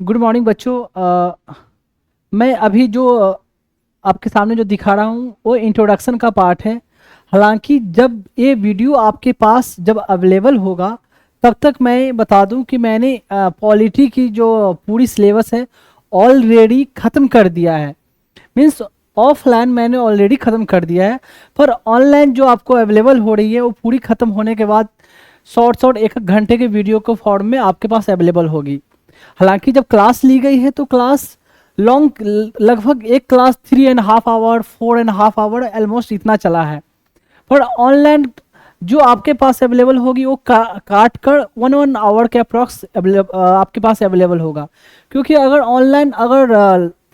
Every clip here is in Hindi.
गुड मॉर्निंग बच्चों। मैं अभी जो आपके सामने जो दिखा रहा हूँ वो इंट्रोडक्शन का पार्ट है। हालांकि जब ये वीडियो आपके पास जब अवेलेबल होगा तब तक मैं बता दूं कि मैंने पॉलिटी की जो पूरी सिलेबस है ऑलरेडी ख़त्म कर दिया है। मीन्स ऑफलाइन मैंने ऑलरेडी ख़त्म कर दिया है, पर ऑनलाइन जो आपको अवेलेबल हो रही है वो पूरी ख़त्म होने के बाद शॉर्ट शॉर्ट एक एक घंटे के वीडियो को फॉर्म में आपके पास अवेलेबल होगी। हालांकि जब क्लास ली गई है तो क्लास लॉन्ग, लगभग एक क्लास 3.5 आवर 4.5 आवर ऑलमोस्ट इतना चला है। पर ऑनलाइन जो आपके पास अवेलेबल होगी वो काट कर 1 आवर के अप्रॉक्स आपके पास अवेलेबल होगा। क्योंकि अगर ऑनलाइन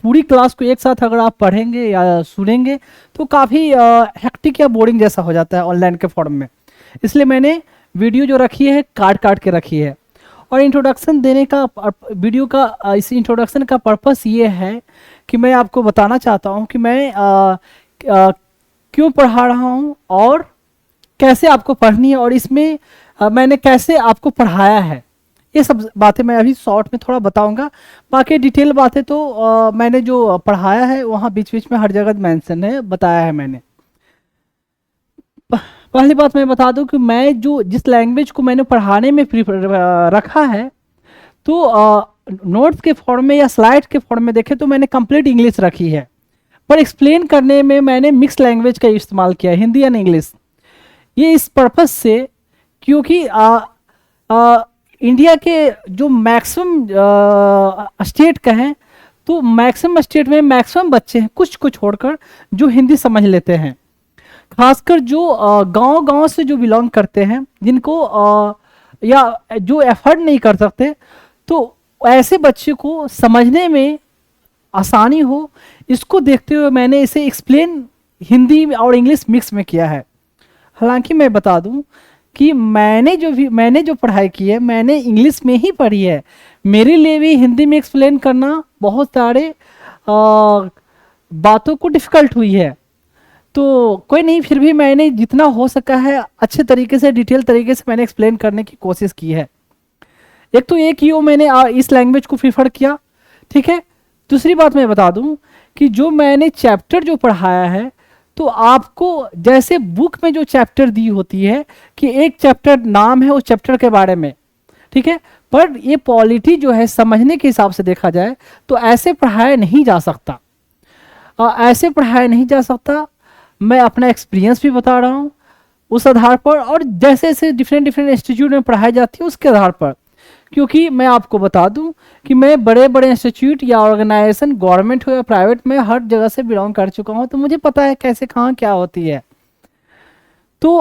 पूरी क्लास को एक साथ अगर आप पढ़ेंगे या सुनेंगे तो काफ़ी हेक्टिक या बोरिंग जैसा हो जाता है ऑनलाइन के फॉर्म में। इसलिए मैंने वीडियो जो रखी है काट काट के रखी है। और इंट्रोडक्शन देने का वीडियो का इस इंट्रोडक्शन का पर्पस ये है कि मैं आपको बताना चाहता हूँ कि मैं क्यों पढ़ा रहा हूँ और कैसे आपको पढ़नी है, और इसमें मैंने कैसे आपको पढ़ाया है। ये सब बातें मैं अभी शॉर्ट में थोड़ा बताऊंगा। बाकी डिटेल बातें तो मैंने जो पढ़ाया है वहाँ बीच बीच में हर जगह मेंशन है, बताया है मैंने। पहली बात मैं बता दूं कि मैं जो जिस लैंग्वेज को मैंने पढ़ाने में रखा है तो नोट्स के फॉर्म में या स्लाइड के फॉर्म में देखें तो मैंने कंप्लीट इंग्लिश रखी है, पर एक्सप्लेन करने में मैंने मिक्स लैंग्वेज का इस्तेमाल किया है, हिंदी एंड इंग्लिश। ये इस पर्पस से क्योंकि इंडिया के जो मैक्सिमम स्टेट का है तो मैक्सिमम स्टेट में मैक्सिमम बच्चे हैं कुछ को छोड़कर जो हिंदी समझ लेते हैं। खासकर जो गांव-गांव से जो बिलोंग करते हैं, जिनको या जो एफर्ट नहीं कर सकते, तो ऐसे बच्चे को समझने में आसानी हो, इसको देखते हुए मैंने इसे एक्सप्लेन हिंदी और इंग्लिश मिक्स में किया है। हालांकि मैं बता दूं कि मैंने जो पढ़ाई की है मैंने इंग्लिश में ही पढ़ी है। मेरे लिए भी हिंदी में एक्सप्लेन करना बहुत सारे बातों को डिफ़िकल्ट हुई है। तो कोई नहीं, फिर भी मैंने जितना हो सका है अच्छे तरीके से डिटेल तरीके से मैंने एक्सप्लेन करने की कोशिश की है। एक तो ये कि वो मैंने इस लैंग्वेज को प्रीफर किया, ठीक है। दूसरी बात मैं बता दूं कि जो मैंने चैप्टर जो पढ़ाया है तो आपको जैसे बुक में जो चैप्टर दी होती है कि एक चैप्टर नाम है उस चैप्टर के बारे में, ठीक है, पर ये पॉलिटी जो है समझने के हिसाब से देखा जाए तो ऐसे पढ़ाया नहीं जा सकता। ऐसे पढ़ाया नहीं जा सकता। मैं अपना एक्सपीरियंस भी बता रहा हूँ उस आधार पर, और जैसे जैसे डिफरेंट डिफरेंट इंस्टीट्यूट में पढ़ाई जाती है उसके आधार पर। क्योंकि मैं आपको बता दूं कि मैं बड़े बड़े इंस्टीट्यूट या ऑर्गेनाइजेशन गवर्नमेंट हो या प्राइवेट में हर जगह से बिलोंग कर चुका हूँ, तो मुझे पता है कैसे कहाँ क्या होती है। तो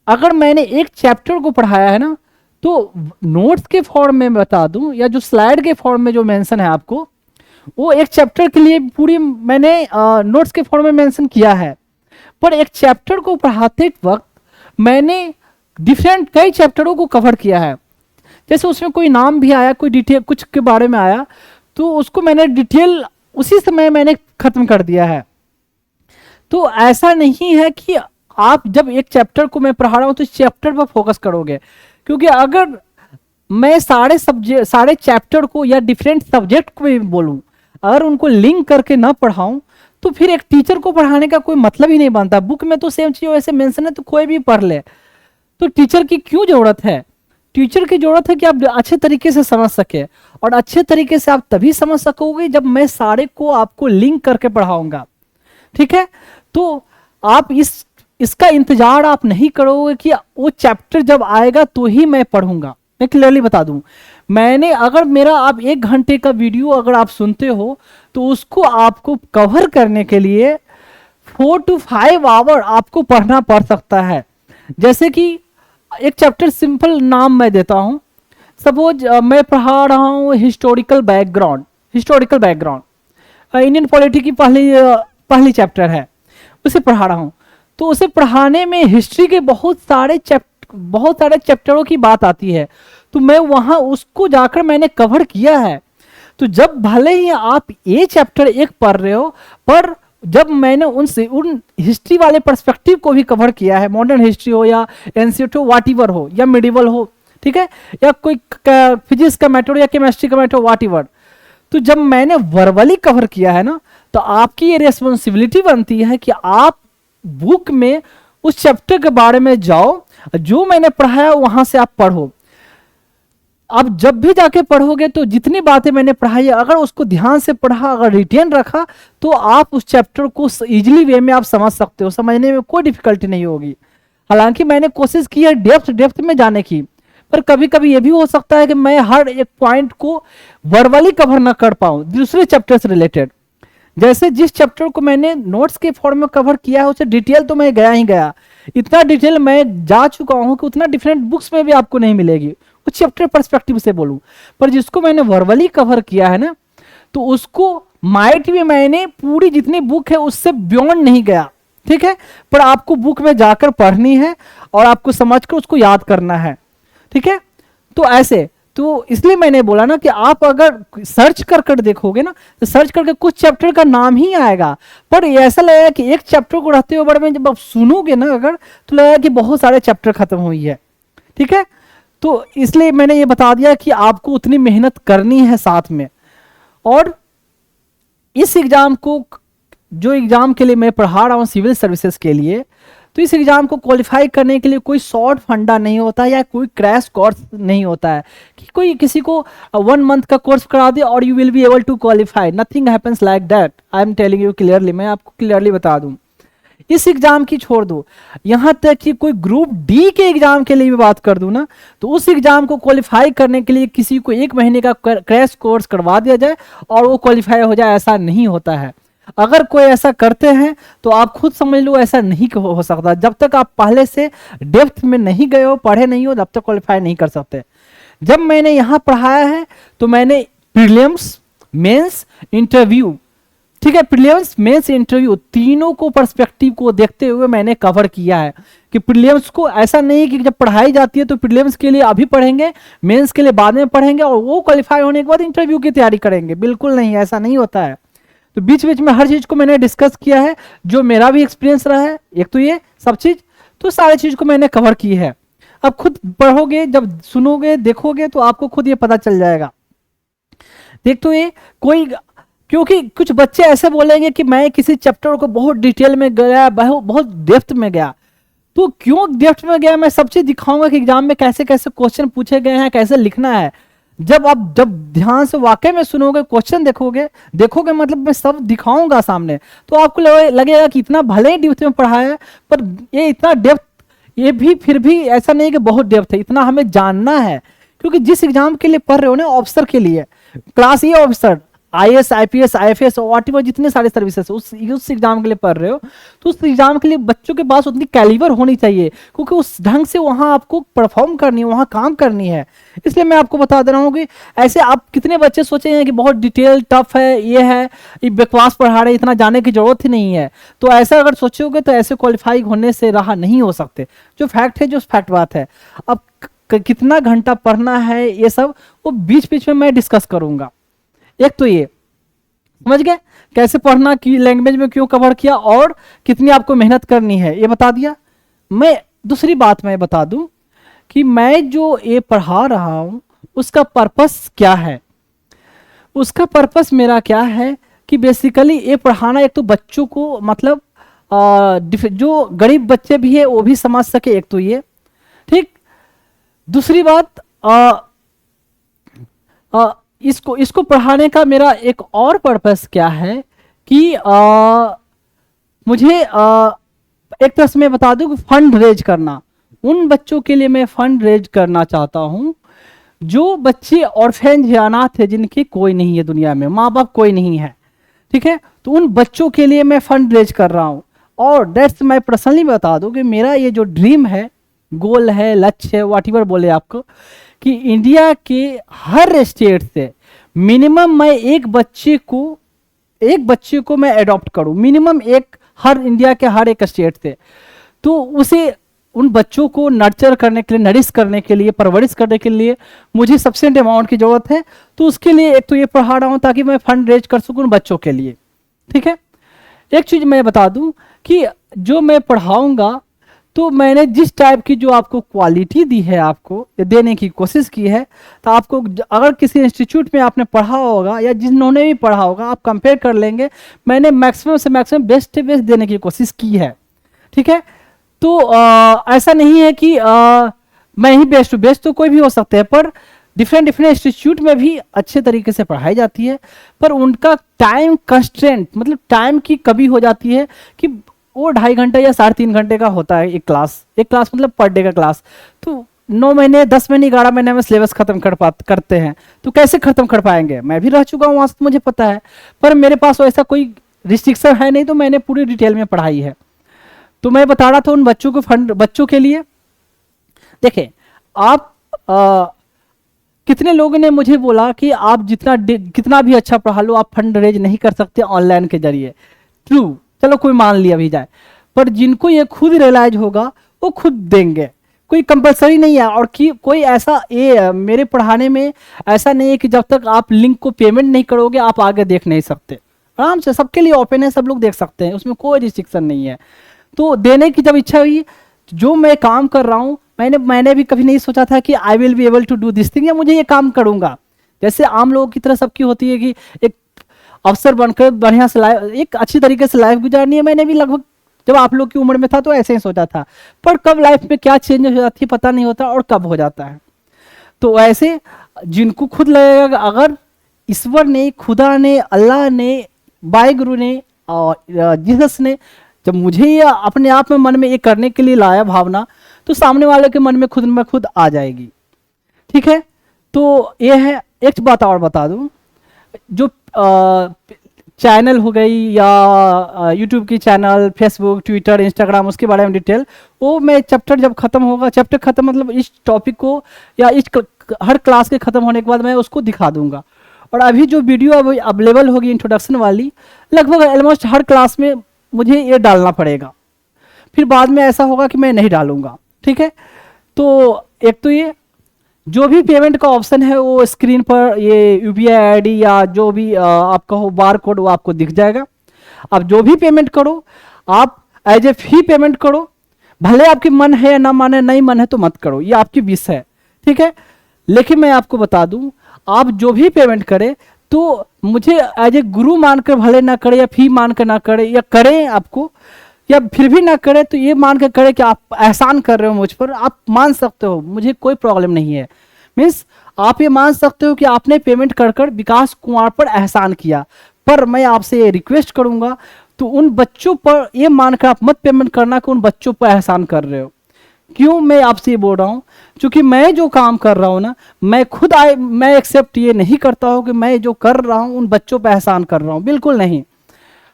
अगर मैंने एक चैप्टर को पढ़ाया है ना तो नोट्स के फॉर्म में बता दूं या जो स्लाइड के फॉर्म में जो मेंशन है आपको, वो एक चैप्टर के लिए पूरी मैंने नोट्स के फॉर्म में मेंशन किया है। पर एक चैप्टर को पढ़ाते वक्त मैंने डिफरेंट कई चैप्टरों को कवर किया है। जैसे उसमें कोई नाम भी आया, कोई डिटेल कुछ के बारे में आया, तो उसको मैंने डिटेल उसी समय मैंने खत्म कर दिया है। तो ऐसा नहीं है कि आप जब एक चैप्टर को मैं पढ़ा रहा हूं तो इस चैप्टर पर फोकस करोगे, क्योंकि अगर मैं सारे चैप्टर को या डिफरेंट सब्जेक्ट को भी बोलूं, अगर उनको लिंक करके ना पढ़ाऊं तो फिर एक टीचर को पढ़ाने का कोई मतलब ही नहीं बनता। बुक में तो सेम चीज वैसे मेंशन है तो कोई भी पढ़ ले, तो टीचर की क्यों जरूरत है? टीचर की जरूरत है कि आप अच्छे तरीके से समझ सके, और अच्छे तरीके से आप तभी समझ सकोगे जब मैं सारे को आपको लिंक करके पढ़ाऊंगा, ठीक है। तो आप इसका इंतजार आप नहीं करोगे कि वो चैप्टर जब आएगा तो ही मैं पढ़ूंगा। मैं क्लियरली बता दूं, मैंने अगर मेरा आप 1 घंटे का वीडियो अगर आप सुनते हो तो उसको आपको कवर करने के लिए 4 to 5 आवर आपको पढ़ना पड़ सकता है। जैसे कि एक चैप्टर सिंपल नाम मैं देता हूं, सपोज मैं पढ़ा रहा हूं हिस्टोरिकल बैकग्राउंड इंडियन पॉलिटी की पहली चैप्टर है, उसे पढ़ा रहा हूं। तो उसे पढ़ाने में हिस्ट्री के बहुत सारे चैप्टरों की बात आती है, तो मैं वहां उसको जाकर मैंने कवर किया है। तो जब भले ही आप ये चैप्टर एक पढ़ रहे हो, पर जब मैंने उन हिस्ट्री वाले पर्सपेक्टिव को भी कवर किया है, मॉडर्न हिस्ट्री हो या एंशिएंट हो, व्हाटएवर हो या मिडिवल हो, ठीक है, या कोई फिजिक्स का मैटर या केमिस्ट्री का मैटर, व्हाट एवर। तो जब मैंने वर्बली कवर किया है ना, तो आपकी ये रिस्पॉन्सिबिलिटी बनती है कि आप बुक में उस चैप्टर के बारे में जाओ, जो मैंने पढ़ाया वहां से आप पढ़ो। अब जब भी जाके पढ़ोगे तो जितनी बातें मैंने पढ़ाई, अगर उसको ध्यान से पढ़ा, अगर रिटेन रखा, तो आप उस चैप्टर को इजीली वे में आप समझ सकते हो, समझने में कोई डिफिकल्टी नहीं होगी। हालांकि मैंने कोशिश की है डेप्थ में जाने की, पर कभी कभी ये भी हो सकता है कि मैं हर एक पॉइंट को वर्बली कवर ना कर पाऊं दूसरे चैप्टर से रिलेटेड। जैसे जिस चैप्टर को मैंने नोट्स के फॉर्म में कवर किया है, उसे डिटेल तो मैं गया ही गया, इतना डिटेल मैं जा चुका हूं कि उतना डिफरेंट बुक्स में भी आपको नहीं मिलेगी, उस चैप्टर पर्सपेक्टिव से बोलूं। पर जिसको मैंने वर्बली कवर किया है ना, तो उसको माइट भी मैंने पूरी जितनी बुक है उससे बियॉन्ड नहीं गया, ठीक है, पर आपको बुक में जाकर पढ़नी है और आपको समझकर उसको याद करना है, ठीक है। तो ऐसे, तो इसलिए मैंने बोला ना कि आप अगर सर्च कर देखोगे ना, तो सर्च करके कुछ चैप्टर का नाम ही आएगा, पर ऐसा लगेगा कि एक चैप्टर को रहते हुए बड़े में जब आप सुनोगे ना अगर, तो लगेगा कि बहुत सारे चैप्टर खत्म हुई है, ठीक है। तो इसलिए मैंने ये बता दिया कि आपको उतनी मेहनत करनी है साथ में। और इस एग्जाम को, जो एग्जाम के लिए मैं पढ़ा रहा हूँ सिविल सर्विसेज के लिए, तो इस एग्जाम को क्वालिफाई करने के लिए कोई शॉर्ट फंडा नहीं होता या कोई क्रैश कोर्स नहीं होता है कि कोई किसी को 1 मंथ का कोर्स करा दे और you will be able to qualify. Nothing happens like that, I am telling you clearly, मैं आपको क्लियरली बता दूं। इस एग्जाम की छोड़ दो, यहां तक कि कोई ग्रुप डी के एग्जाम के लिए भी बात कर दूं ना, तो उस एग्जाम को क्वालिफाई करने के लिए किसी को 1 महीने का क्रैश कोर्स करवा दिया जाए और वो क्वालिफाई हो जाए, ऐसा नहीं होता है। अगर कोई ऐसा करते हैं तो आप खुद समझ लो ऐसा नहीं हो सकता। जब तक आप पहले से डेप्थ में नहीं गए हो, पढ़े नहीं हो, तब तक क्वालिफाई नहीं कर सकते। जब मैंने यहां पढ़ाया है तो मैंने प्रीलिम्स, मेंस, इंटरव्यू, ठीक है, प्रीलिम्स, मेंस, इंटरव्यू तीनों को पर्सपेक्टिव को देखते हुए मैंने कवर किया है कि प्रीलिम्स को ऐसा नहीं कि जब पढ़ाई जाती है तो प्रीलिम्स के लिए अभी पढ़ेंगे, मेंस के लिए बाद में पढ़ेंगे और वो क्वालिफाई होने के बाद इंटरव्यू की तैयारी करेंगे। बिल्कुल नहीं, ऐसा नहीं होता है। तो बीच बीच में हर चीज को मैंने डिस्कस किया है, जो मेरा भी एक्सपीरियंस रहा है, एक तो ये सब चीज, तो सारी चीज को मैंने कवर की है। अब खुद पढ़ोगे, जब सुनोगे, देखोगे, तो आपको खुद ये पता चल जाएगा। देख, तो ये कोई, क्योंकि कुछ बच्चे ऐसे बोलेंगे कि मैं किसी चैप्टर को बहुत डिटेल में गया, बहुत डेप्थ में गया, तो क्यों डेप्थ में गया, मैं सब चीज दिखाऊंगा कि एग्जाम में कैसे कैसे क्वेश्चन पूछे गए हैं, कैसे लिखना है। जब ध्यान से वाकई में सुनोगे, क्वेश्चन देखोगे मतलब मैं सब दिखाऊंगा सामने, तो आपको लगेगा कि इतना भले ही डेप्थ में पढ़ाया है, पर ये इतना डेप्थ, ये भी फिर भी ऐसा नहीं कि बहुत डेप्थ है, इतना हमें जानना है। क्योंकि जिस एग्जाम के लिए पढ़ रहे हो ना, ऑफिसर के लिए, क्लास ए ऑफिसर, IAS, IPS, IFS और व्हाटएवर जितने सारे सर्विसेज उस एग्जाम के लिए पढ़ रहे हो, तो उस एग्जाम के लिए बच्चों के पास उतनी कैलिबर होनी चाहिए, क्योंकि उस ढंग से वहां आपको परफॉर्म करनी है, वहां काम करनी है। इसलिए मैं आपको बता दे रहा हूँ कि ऐसे आप कितने बच्चे सोचे हैं कि बहुत डिटेल टफ है, ये है, ये बकवास पढ़ा रहे, इतना जाने की जरूरत ही नहीं है। तो ऐसा अगर सोचोगे तो ऐसे क्वालिफाई होने से रहा नहीं हो सकते। जो फैक्ट है, जो फैक्ट बात है। अब कितना घंटा पढ़ना है, ये सब वो बीच बीच में मैं डिस्कस करूंगा। एक तो ये समझ गए कैसे पढ़ना, की लैंग्वेज में क्यों कवर किया और कितनी आपको मेहनत करनी है, ये बता दिया। मैं दूसरी बात मैं बता दूं कि मैं जो ये पढ़ा रहा हूं उसका पर्पस क्या है। उसका पर्पस मेरा क्या है कि बेसिकली ये पढ़ाना, एक तो बच्चों को मतलब जो गरीब बच्चे भी है वो भी समझ सके, एक तो ये, ठीक। दूसरी बात, इसको पढ़ाने का मेरा एक और पर्पस क्या है कि मुझे एक तरह से मैं बता दूं कि फंड रेज करना। उन बच्चों के लिए मैं फंड रेज करना चाहता हूं जो बच्चे ऑर्फेन या अनाथ है, जिनके कोई नहीं है दुनिया में, माँ बाप कोई नहीं है, ठीक है। तो उन बच्चों के लिए मैं फंड रेज कर रहा हूं। और दैट्स मैं पर्सनली बता दूं कि मेरा ये जो ड्रीम है, गोल है, लक्ष्य है, व्हाटएवर बोले आपको, कि इंडिया के हर स्टेट से मिनिमम मैं एक बच्चे को मैं अडॉप्ट करूं, मिनिमम एक, हर इंडिया के हर एक स्टेट से। तो उसे, उन बच्चों को नर्चर करने के लिए, नरिश करने के लिए, परवरिश करने के लिए मुझे सफिशिएंट अमाउंट की जरूरत है। तो उसके लिए एक तो ये पढ़ा रहा हूं ताकि मैं फंड रेज कर सकूं बच्चों के लिए, ठीक है। एक चीज मैं बता दूं कि जो मैं पढ़ाऊंगा तो मैंने जिस टाइप की जो आपको क्वालिटी दी है, आपको ये देने की कोशिश की है, तो आपको अगर किसी इंस्टीट्यूट में आपने पढ़ा होगा या जिन्होंने भी पढ़ा होगा, आप कंपेयर कर लेंगे, मैंने मैक्सिमम से मैक्सिमम बेस्ट से बेस्ट देने की कोशिश की है। ठीक है, तो ऐसा नहीं है कि मैं ही बेस्ट हूँ, बेस्ट तो कोई भी हो सकते हैं, पर डिफरेंट डिफरेंट इंस्टीट्यूट में भी अच्छे तरीके से पढ़ाई जाती है, पर उनका टाइम कंस्ट्रेंट, मतलब टाइम की कमी हो जाती है कि वो 2.5 घंटे या 3.5 घंटे का होता है एक क्लास, मतलब पर डे का क्लास। तो 9 महीने 10 महीने 11 महीने में सिलेबस खत्म करते हैं, तो कैसे खत्म कर पाएंगे? मैं भी रह चुका हूँ वहां से, तो मुझे पता है, पर मेरे पास ऐसा कोई रिस्ट्रिक्शन है नहीं, तो मैंने पूरी डिटेल में पढ़ाई है। तो मैं बता रहा था उन बच्चों को, फंड बच्चों के लिए देखिए, आप कितने लोगों ने मुझे बोला कि आप कितना भी अच्छा पढ़ा लो, आप फंड रेज नहीं कर सकते ऑनलाइन के जरिए। ट्रू, चलो कोई मान लिया भी जाए, पर जिनको ये खुद रियलाइज होगा वो खुद देंगे, कोई कंपलसरी नहीं है। और कि कोई ऐसा मेरे पढ़ाने में ऐसा नहीं है कि जब तक आप लिंक को पेमेंट नहीं करोगे आप आगे देख नहीं सकते। आराम से सबके लिए ओपन है, सब लोग देख सकते हैं, उसमें कोई रिस्ट्रिक्शन नहीं है। तो देने की जब इच्छा हुई, जो मैं काम कर रहा हूँ, मैंने भी कभी नहीं सोचा था कि I will be able to do this thing, या मुझे ये काम करूंगा। जैसे आम लोगों की तरह सबकी होती है कि एक अफसर बनकर बढ़िया से एक अच्छी तरीके से लाइफ गुजारनी है। मैंने भी लगभग जब आप लोग की उम्र में था तो ऐसे ही सोचा था, पर कब लाइफ में क्या चेंज हो जाती है पता नहीं होता, और कब हो जाता है। तो ऐसे जिनको खुद लगेगा अगर ईश्वर ने, खुदा ने, अल्लाह ने, वाहिगुरु ने और जीसस ने जब मुझे ये अपने आप में मन में ये करने के लिए लाया भावना, तो सामने वाले के मन में खुद आ जाएगी। ठीक है, तो ये है। एक बात और बता दूं, जो चैनल हो गई या यूट्यूब की चैनल, फेसबुक, ट्विटर, इंस्टाग्राम, उसके बारे में डिटेल, वो मैं चैप्टर जब खत्म होगा, चैप्टर खत्म मतलब इस टॉपिक को या हर क्लास के खत्म होने के बाद मैं उसको दिखा दूंगा। और अभी जो वीडियो अब अवेलेबल होगी इंट्रोडक्शन वाली, लगभग ऑलमोस्ट हर क्लास में मुझे ये डालना पड़ेगा, फिर बाद में ऐसा होगा कि मैं नहीं डालूंगा। ठीक है, तो एक तो ये जो भी पेमेंट का ऑप्शन है वो स्क्रीन पर ये यूपीआई आईडी या जो भी आपका हो बार कोड, वो आपको दिख जाएगा। आप जो भी पेमेंट करो, आप एज ए फी पेमेंट करो, भले आपकी मन है या ना माने, नहीं मन है तो मत करो, ये आपकी विश है। ठीक है, लेकिन मैं आपको बता दूं, आप जो भी पेमेंट करें तो मुझे एज ए गुरु मानकर भले ना करे, या फी मानकर ना करे, या करें आपको या फिर भी ना करे, तो ये मान कर करे कि आप एहसान कर रहे हो मुझ पर, आप मान सकते हो, मुझे कोई प्रॉब्लम नहीं है। मीन्स आप ये मान सकते हो कि आपने पेमेंट कर कर विकास कुमार पर एहसान किया, पर मैं आपसे ये रिक्वेस्ट करूंगा, तो उन बच्चों पर ये मानकर आप मत पेमेंट करना कि उन बच्चों पर एहसान कर रहे हो। क्यों मैं आपसे ये बोल रहा हूँ? क्योंकि मैं जो काम कर रहा हूँ ना, मैं एक्सेप्ट ये नहीं करता हूँ कि मैं जो कर रहा हूँ उन बच्चों पर एहसान कर रहा हूँ, बिल्कुल नहीं।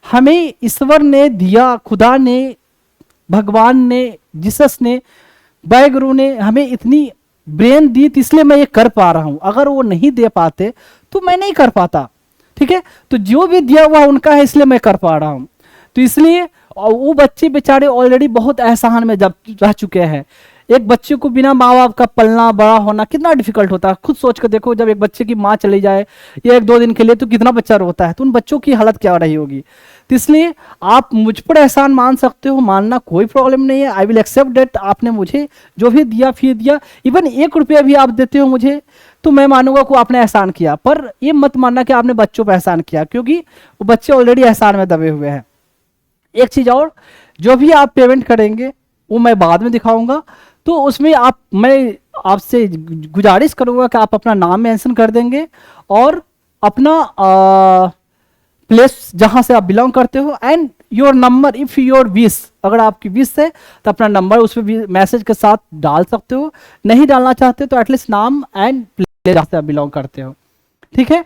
हमें ईश्वर ने दिया, खुदा ने, भगवान ने, जीसस ने, वाहिगुरु ने हमें इतनी ब्रेन दी, तो इसलिए मैं ये कर पा रहा हूं। अगर वो नहीं दे पाते तो मैं नहीं कर पाता। ठीक है, तो जो भी दिया हुआ उनका है, इसलिए मैं कर पा रहा हूं। तो इसलिए वो बच्चे बेचारे ऑलरेडी बहुत एहसान में जब रह चुके हैं। एक बच्चे को बिना माँ बाप का पलना बड़ा होना कितना डिफिकल्ट होता है, खुद सोच कर देखो। जब एक बच्चे की माँ चली जाए या 1-2 दिन के लिए, तो कितना बच्चा रोता है, तो उन बच्चों की हालत क्या रही होगी। तो इसलिए आप मुझ पर एहसान मान सकते हो, मानना कोई प्रॉब्लम नहीं है। आई विल एक्सेप्ट डेट, आपने मुझे जो भी दिया, फी दिया, इवन 1 रुपया भी आप देते हो मुझे, तो मैं मानूंगा कि आपने एहसान किया। पर ये मत मानना कि आपने बच्चों पर एहसान किया, क्योंकि वो बच्चे ऑलरेडी एहसान में दबे हुए हैं। एक चीज और, जो भी आप पेमेंट करेंगे वो मैं बाद में दिखाऊंगा, तो उसमें मैं आपसे गुजारिश करूंगा कि आप अपना नाम मेंशन कर देंगे और अपना प्लेस जहां से आप बिलोंग करते हो, and your number if your wish, अगर आपकी विश है तो अपना नंबर उसमें भी मैसेज के साथ डाल सकते हो। नहीं डालना चाहते तो एटलीस्ट नाम एंड प्लेस जहां से आप बिलोंग करते हो। ठीक है,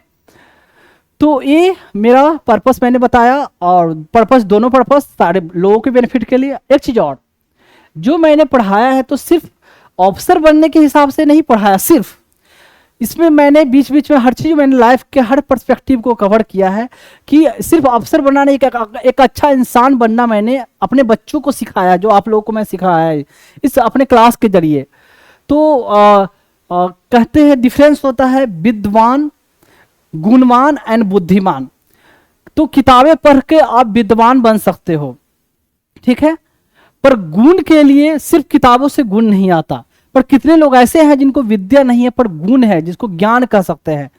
तो ये मेरा पर्पस मैंने बताया, और पर्पस, दोनों पर्पस सारे लोगों के बेनिफिट के लिए। एक चीज और, जो मैंने पढ़ाया है तो सिर्फ ऑफिसर बनने के हिसाब से नहीं पढ़ाया, सिर्फ इसमें मैंने बीच बीच में हर चीज, मैंने लाइफ के हर पर्सपेक्टिव को कवर किया है, कि सिर्फ ऑफिसर बनना नहीं, एक अच्छा इंसान बनना मैंने अपने बच्चों को सिखाया, जो आप लोगों को मैं सिखाया है इस अपने क्लास के जरिए। तो कहते हैं डिफरेंस होता है विद्वान, गुणवान एंड बुद्धिमान। तो किताबें पढ़ के आप विद्वान बन सकते हो, ठीक है, पर गुण के लिए सिर्फ किताबों से गुण नहीं आता, पर कितने लोग ऐसे हैं जिनको विद्या नहीं है पर गुण है, जिसको ज्ञान कह सकते हैं,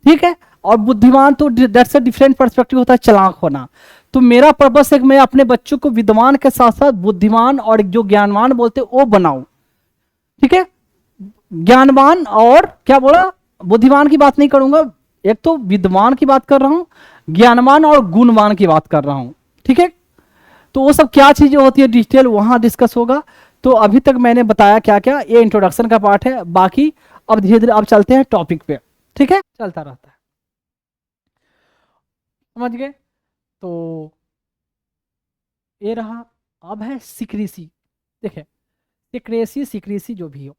ठीक है। और बुद्धिमान तो दैट्स अ डिफरेंट पर्सपेक्टिव होता है, चालाक होना। तो मेरा पर्पस है कि मैं अपने बच्चों को विद्वान के साथ साथ बुद्धिमान और जो ज्ञानवान बोलते हैं वो बनाऊं, ठीक है। ज्ञानवान और क्या बोला, बुद्धिमान की बात नहीं करूंगा, एक तो विद्वान की बात कर रहा हूं, ज्ञानवान और गुणवान की बात कर रहा हूं, ठीक है। तो वो सब क्या चीजें होती है डिटेल वहां डिस्कस होगा। तो अभी तक मैंने बताया क्या क्या, ये इंट्रोडक्शन का पार्ट है, बाकी अब धीरे धीरे अब चलते हैं टॉपिक पे, ठीक है, चलता रहता है, समझ गए। तो ये रहा, अब है सीक्रेसी। देखिए सीक्रेसी सीक्रेसी जो भी हो,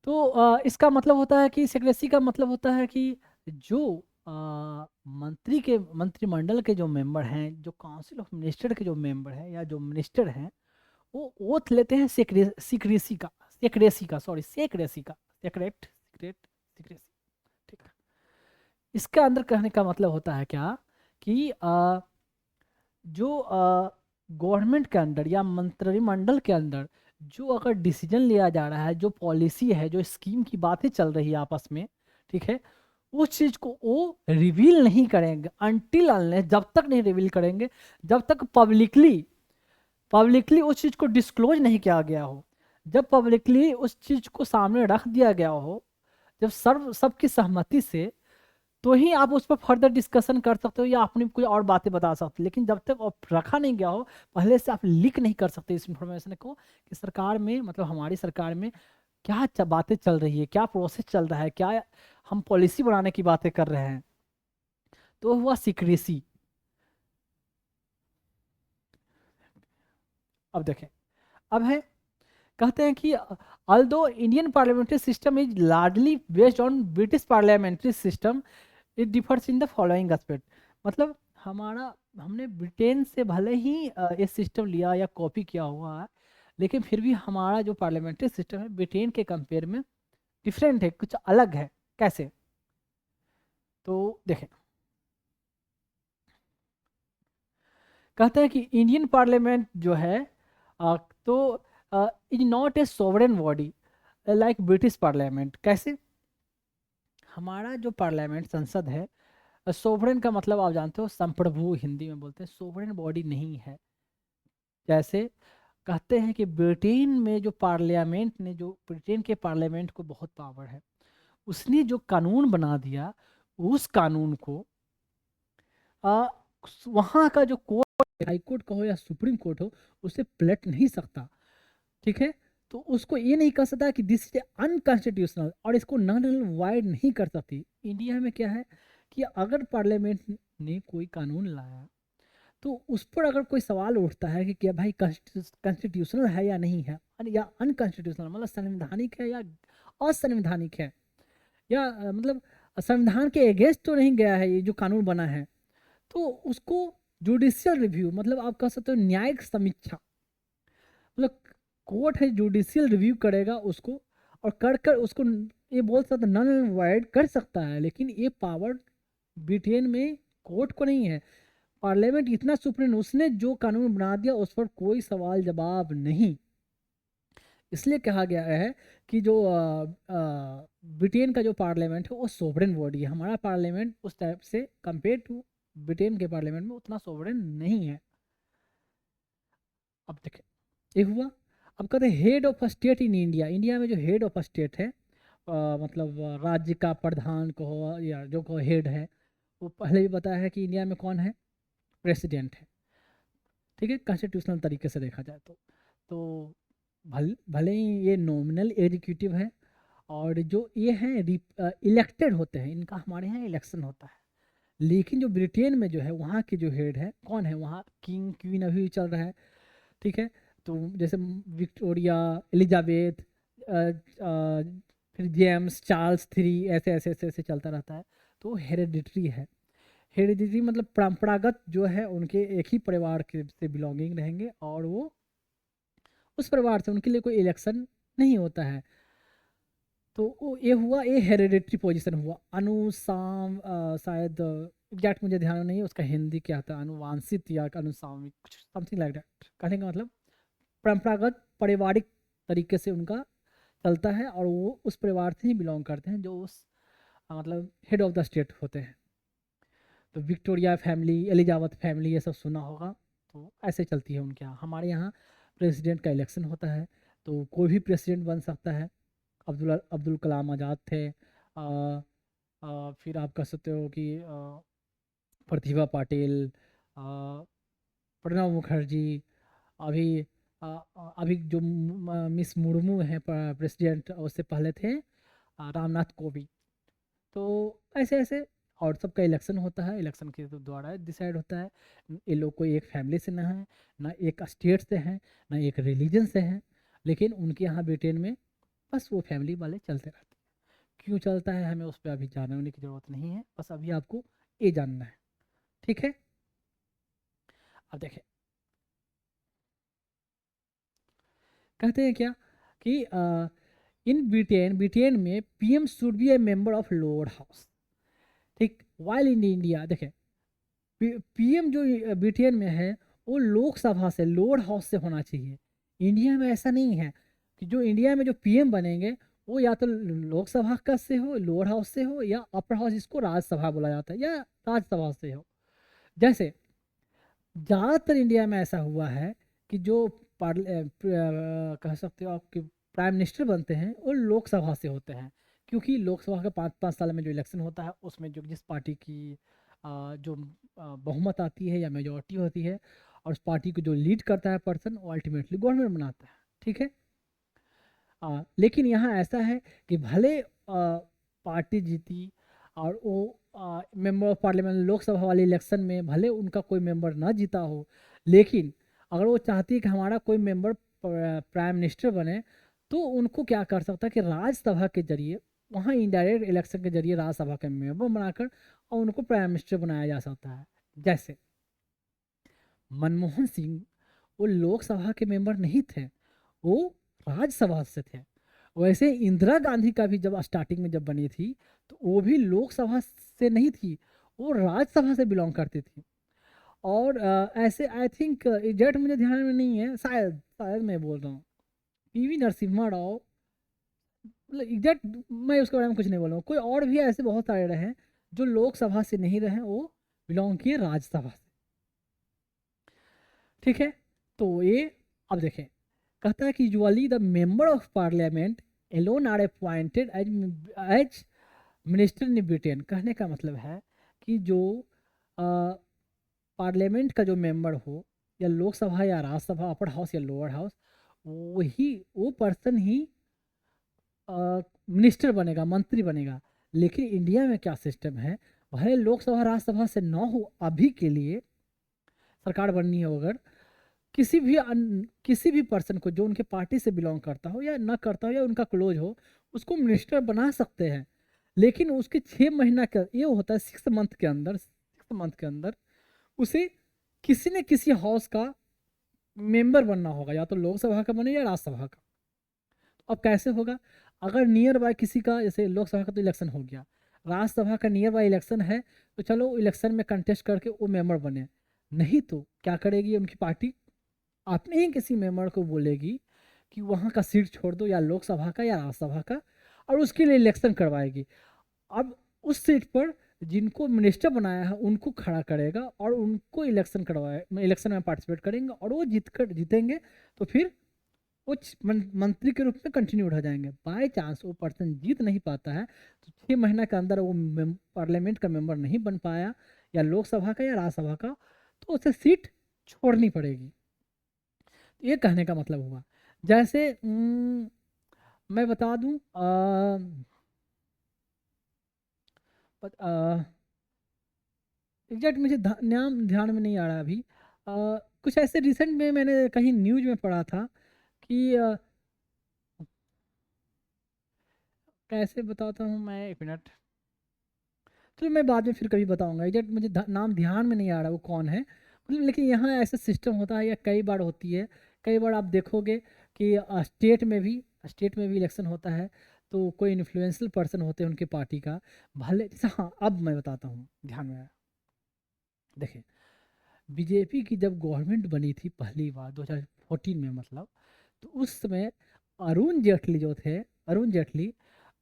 तो इसका मतलब होता है कि सीक्रेसी का मतलब होता है कि जो मंत्रिमंडल के जो मेंबर हैं, जो काउंसिल ऑफ मिनिस्टर के जो मेंबर हैं या जो मिनिस्टर हैं, वो ओथ लेते हैं सीक्रेसी का, सेक्रेसी का, सॉरी सेक्रेसी का, सीक्रेसी, ठीक है। इसका अंदर कहने का मतलब होता है क्या कि जो गवर्नमेंट के अंदर या मंत्रिमंडल के अंदर जो अगर डिसीजन लिया जा रहा है, जो पॉलिसी है, जो स्कीम की बातें चल रही है आपस में, ठीक है, उस चीज़ को वो रिवील नहीं करेंगे अनटिल अनलेस, जब तक नहीं रिवील करेंगे जब तक पब्लिकली उस चीज़ को डिस्क्लोज नहीं किया गया हो। जब पब्लिकली उस चीज़ को सामने रख दिया गया हो, जब सबकी सहमति से, तो ही आप उस पर फर्दर डिस्कशन कर सकते हो या अपनी कोई और बातें बता सकते हो। लेकिन जब तक रखा नहीं गया हो, पहले से आप लीक नहीं कर सकते इस इंफॉर्मेशन को कि सरकार में, मतलब हमारी सरकार में क्या बातें चल रही है, क्या प्रोसेस चल रहा है, क्या हम पॉलिसी बनाने की बातें कर रहे हैं। तो हुआ सीक्रेसी। अब देखें, अब है, कहते हैं कि although Indian parliamentary system is largely based on British parliamentary system, it differs in the following aspect. मतलब हमने ब्रिटेन से भले ही ये सिस्टम लिया या कॉपी किया हुआ है, लेकिन फिर भी हमारा जो पार्लियामेंट्री सिस्टम है ब्रिटेन के कंपेयर में डिफरेंट है, कुछ अलग है। कैसे? तो देखें, कहते हैं कि इंडियन पार्लियामेंट जो है तो is not a sovereign body like British parliament. कैसे? हमारा जो पार्लियामेंट संसद है, सोवरेन का मतलब आप जानते हो, संप्रभु हिंदी में बोलते हैं, सोवरेन बॉडी नहीं है। जैसे कहते हैं कि ब्रिटेन के पार्लियामेंट को बहुत पावर है, उसने जो कानून बना दिया, उस कानून को आ, वहाँ का जो कोर्ट, हाई कोर्ट का हो या सुप्रीम कोर्ट हो, उसे पलट नहीं सकता, ठीक है। तो उसको ये नहीं कह सकता कि दिस इज अनकॉन्स्टिट्यूशनल, और इसको नल वाइड नहीं कर सकती। इंडिया में क्या है कि अगर पार्लियामेंट ने कोई कानून लाया, तो उस पर अगर कोई सवाल उठता है कि क्या भाई कॉन्स्टिट्यूशनल है या नहीं है, या अनकॉन्स्टिट्यूशनल, मतलब संवैधानिक है या असंवैधानिक है, या मतलब संविधान के अगेंस्ट तो नहीं गया है ये जो कानून बना है, तो उसको जुडिशियल रिव्यू, मतलब आप कह सकते हो न्यायिक समीक्षा, मतलब कोर्ट है जुडिशियल रिव्यू करेगा उसको, और कर उसको ये बोल सकता, नल वाइड कर सकता है। लेकिन ये पावर ब्रिटेन में कोर्ट को नहीं है, पार्लियामेंट इतना सुप्रीम, उसने जो कानून बना दिया उस पर कोई सवाल जवाब नहीं। इसलिए कहा गया है कि जो ब्रिटेन का जो पार्लियामेंट है वो सोवरेन बॉडी है। हमारा पार्लियामेंट उस टाइप से कंपेयर टू ब्रिटेन के पार्लियामेंट में उतना सोवरेन नहीं है। अब देखें, ये हुआ। अब कहते हैं head of state in India. India में जो हेड ऑफ स्टेट है, मतलब राज्य का प्रधान कहो या जो को हेड है, वो पहले भी बताया है कि इंडिया में कौन है, प्रेसिडेंट है, ठीक है, कॉन्स्टिट्यूशनल तरीके से देखा जाए तो भले ही ये नॉमिनल एग्जीक्यूटिव है, और जो ये हैं इलेक्टेड होते हैं, इनका हमारे यहाँ इलेक्शन होता है। लेकिन जो ब्रिटेन में जो है, वहाँ के जो हेड है कौन है, वहाँ किंग क्वीन अभी चल रहा है, ठीक है। तो जैसे विक्टोरिया, एलिजाबेथ, फिर जेम्स, चार्ल्स थ्री, ऐसे ऐसे ऐसे ऐसे चलता रहता है। तो हेरेडिटरी है। हेरिडिटी मतलब परंपरागत जो है, उनके एक ही परिवार के से बिलोंगिंग रहेंगे, और वो उस परिवार से, उनके लिए कोई इलेक्शन नहीं होता है। ये हुआ, ये हेरिडिटरी पोजीशन हुआ। अनुसाम शायद एग्जैक्ट मुझे ध्यान नहीं है उसका हिंदी क्या था, अनुवांशित या अनुसामिक, कुछ समथिंग लाइक दैट। कहने का मतलब परंपरागत पारिवारिक तरीके से उनका चलता है और वो उस परिवार से ही बिलोंग करते हैं जो उस मतलब हेड ऑफ द स्टेट होते हैं। तो विक्टोरिया फैमिली, एलिजाबेथ फैमिली, ये सब सुना होगा। तो ऐसे चलती है उनके यहाँ। हमारे यहाँ प्रेसिडेंट का इलेक्शन होता है, तो कोई भी प्रेसिडेंट बन सकता है। अब्दुल कलाम आज़ाद थे, फिर आप कह सकते हो कि प्रतिभा पाटिल, प्रणब मुखर्जी, अभी अभी जो मिस मुर्मू हैं प्रेसिडेंट, उससे पहले थे रामनाथ कोविंद। तो ऐसे ऐसे और सबका इलेक्शन होता है, इलेक्शन के द्वारा डिसाइड होता है। ये लोग कोई एक फैमिली से ना है, ना एक स्टेट से हैं, ना एक रिलीजन से हैं, लेकिन उनके यहाँ ब्रिटेन में बस वो फैमिली वाले चलते रहते हैं। क्यों चलता है हमें उस पर अभी जानने की ज़रूरत नहीं है, बस अभी आपको ये जानना है। ठीक है, अब देखें कहते हैं क्या कि इन ब्रिटेन में PM should be A member of lower house. ठीक, वाइल इन इंडिया देखें पीएम जो ब्रिटेन में है वो लोकसभा से, लोअर हाउस से होना चाहिए। इंडिया में ऐसा नहीं है कि जो इंडिया में जो पीएम बनेंगे वो या तो लोकसभा का से हो, लोअर हाउस से हो, या अपर हाउस, इसको राज्यसभा बोला जाता है, या राज्यसभा से हो। जैसे ज़्यादातर इंडिया में ऐसा हुआ है कि जो कह सकते हो आपके प्राइम मिनिस्टर बनते हैं वो लोकसभा से होते हैं, क्योंकि लोकसभा का 5-5 साल में जो इलेक्शन होता है उसमें जो जिस पार्टी की जो बहुमत आती है या मेजोरिटी होती है, और उस पार्टी को जो लीड करता है पर्सन, वो अल्टीमेटली गवर्नमेंट बनाता है। ठीक है, लेकिन यहाँ ऐसा है कि भले पार्टी जीती और वो मेंबर ऑफ पार्लियामेंट लोकसभा वाले इलेक्शन में भले उनका कोई मेंबर ना जीता हो, लेकिन अगर वो चाहती है कि हमारा कोई मेंबर प्राइम मिनिस्टर बने, तो उनको क्या कर सकता है कि राज्यसभा के जरिए, वहाँ इनडायरेक्ट इलेक्शन के जरिए राज्यसभा के मेंबर बनाकर और उनको प्राइम मिनिस्टर बनाया जा सकता है। जैसे मनमोहन सिंह वो लोकसभा के मेंबर नहीं थे, वो राज्यसभा से थे। वैसे इंदिरा गांधी का भी जब स्टार्टिंग में जब बनी थी तो वो भी लोकसभा से नहीं थी, वो राज्यसभा से बिलोंग करती थी। और ऐसे आई थिंक एग्जैक्ट मुझे ध्यान में नहीं है, शायद शायद मैं बोल रहा हूँ पीवी नरसिम्हा राव, मतलब एग्जैक्ट मैं उसके बारे में कुछ नहीं बोल रहा हूँ। कोई और भी ऐसे बहुत सारे रहे जो लोकसभा से नहीं रहे, वो बिलोंग किए राज्यसभा से। ठीक है, तो ये अब देखें कहता है कि usually the member of parliament alone are appointed as minister in Britain. कहने का मतलब है कि जो पार्लियामेंट का जो मेंबर हो, या लोकसभा या राज्यसभा, अपर हाउस या लोअर हाउस, वही वो पर्सन ही मिनिस्टर बनेगा, मंत्री बनेगा। लेकिन इंडिया में क्या सिस्टम है, भले लोकसभा राज्यसभा से ना हो, अभी के लिए सरकार बननी हो अगर, किसी भी पर्सन को जो उनके पार्टी से बिलोंग करता हो या ना करता हो या उनका क्लोज हो, उसको मिनिस्टर बना सकते हैं। लेकिन उसके 6 महीना का ये होता है, 6 मंथ के अंदर, 6 मंथ के अंदर उसे किसी न किसी हाउस का मेंबर बनना होगा, या तो लोकसभा का बने या राज्यसभा का। तो अब कैसे होगा, अगर नियर बाय किसी का, जैसे लोकसभा का तो इलेक्शन हो गया, राज्यसभा का नियर बाय इलेक्शन है, तो चलो इलेक्शन में कंटेस्ट करके वो मेंबर बने। नहीं तो क्या करेगी उनकी पार्टी, अपने ही किसी मेंबर को बोलेगी कि वहाँ का सीट छोड़ दो, या लोकसभा का या राज्यसभा का, और उसके लिए इलेक्शन करवाएगी। अब उस सीट पर जिनको मिनिस्टर बनाया है उनको खड़ा करेगा और उनको इलेक्शन करवाए, इलेक्शन में पार्टिसिपेट करेंगे, और वो जीतेंगे तो फिर वो मंत्री के रूप में कंटिन्यू रह जाएंगे। बाय चांस वो पर्सन जीत नहीं पाता है, तो 6 महीना के अंदर वो पार्लियामेंट का मेंबर नहीं बन पाया, या लोकसभा का या राज्यसभा का, तो उसे सीट छोड़नी पड़ेगी। ये कहने का मतलब हुआ। जैसे मैं बता दूं एग्जैक्ट मुझे नाम ध्यान में नहीं आ रहा अभी। कुछ ऐसे रिसेंट में मैंने कहीं न्यूज में पढ़ा था कि कैसे बताता हूँ मैं, 1 मिनट, चलो मैं बाद में फिर कभी बताऊंगा। एग्जैक्ट मुझे नाम ध्यान में नहीं आ रहा वो कौन है, मतलब। लेकिन यहाँ ऐसा सिस्टम होता है या कई बार होती है, कई बार आप देखोगे कि स्टेट में भी इलेक्शन होता है, तो कोई इन्फ्लुएंशियल पर्सन होते हैं उनकी पार्टी का, भले जैसे, हाँ अब मैं बताता हूँ, ध्यान में आया। देखिए, बीजेपी की जब गवर्नमेंट बनी थी पहली बार 2014 में, मतलब तो उस समय अरुण जेटली जो थे, अरुण जेटली,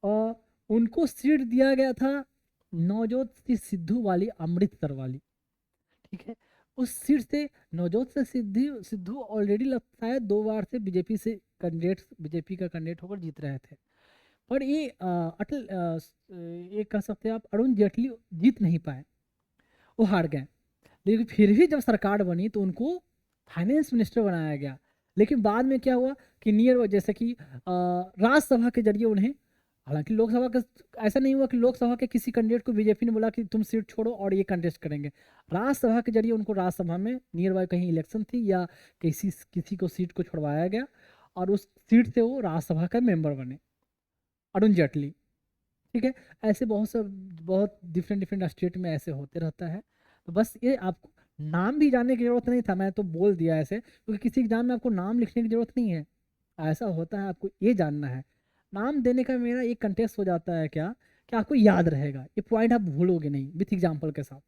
अ, उनको सीट दिया गया था नवजोत सिंह सिद्धू वाली, अमृतसर वाली, ठीक है। उस सीट से नवजोत सिंह सिद्धू सिद्धू ऑलरेडी लगता है 2 बार से बीजेपी से कैंडिडेट, बीजेपी का कैंडिडेट होकर जीत रहे थे। पर ये ये कह सकते हैं आप, अरुण जेटली जीत नहीं पाए, वो हार गए। लेकिन फिर भी जब सरकार बनी तो उनको फाइनेंस मिनिस्टर बनाया गया। लेकिन बाद में क्या हुआ कि जैसे कि राज्यसभा के जरिए उन्हें, हालांकि लोकसभा का ऐसा नहीं हुआ कि लोकसभा के किसी कैंडिडेट को बीजेपी ने बोला कि तुम सीट छोड़ो और ये कंटेस्ट करेंगे। राज्यसभा के जरिए उनको राज्यसभा में नियर बाय कहीं इलेक्शन थी या किसी किसी को सीट को छुड़वाया गया और उस सीट से वो राज्यसभा का मेंबर बने, अरुण जेटली, ठीक है। ऐसे बहुत डिफरेंट डिफरेंट स्टेट में ऐसे होते रहता है। तो बस ये आपको नाम भी जानने की जरूरत नहीं था, मैं तो बोल दिया ऐसे, क्योंकि किसी एग्जाम में आपको नाम लिखने की जरूरत नहीं है, ऐसा होता है, आपको ये जानना है। नाम देने का मेरा एक कंटेक्स्ट हो जाता है क्या, कि आपको याद रहेगा, ये पॉइंट आप भूलोगे नहीं विथ एग्जाम्पल के साथ।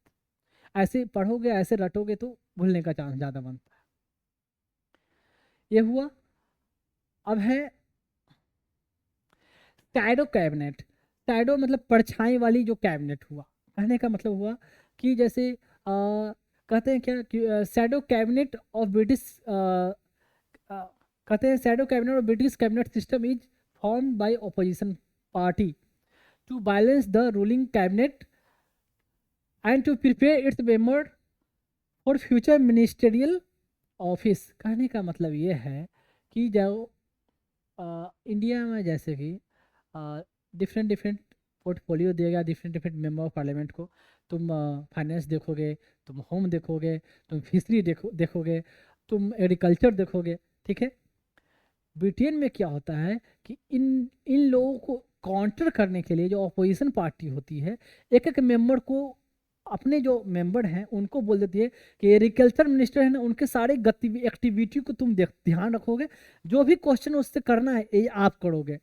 ऐसे पढ़ोगे, ऐसे रटोगे तो भूलने का चांस ज़्यादा बनता है। ये हुआ। अब है शैडो कैबिनेट। शैडो मतलब परछाई वाली जो कैबिनेट हुआ, कहने का मतलब हुआ कि जैसे कहते हैं क्या कि शैडो कैबिनेट ऑफ ब्रिटिश, कहते हैं shadow cabinet of British cabinet system is form by opposition party to balance the ruling cabinet and to prepare its member for future ministerial office. कहने का मतलब ये है कि जो इंडिया में जैसे कि डिफरेंट डिफरेंट पोर्टफोलियो दिया गया different different member of parliament को। तुम फाइनेंस देखोगे, तुम होम देखोगे, तुम फिशरी देखोगे, तुम एग्रीकल्चर देखोगे, ठीक है। ब्रिटेन में क्या होता है कि इन इन लोगों को काउंटर करने के लिए जो अपोजिशन पार्टी होती है, एक एक मेंबर को, अपने जो मेंबर हैं उनको बोल देती है कि एग्रीकल्चर मिनिस्टर है ना, उनके सारे एक्टिविटी को तुम ध्यान रखोगे, जो भी क्वेश्चन उससे करना है ये आप करोगे।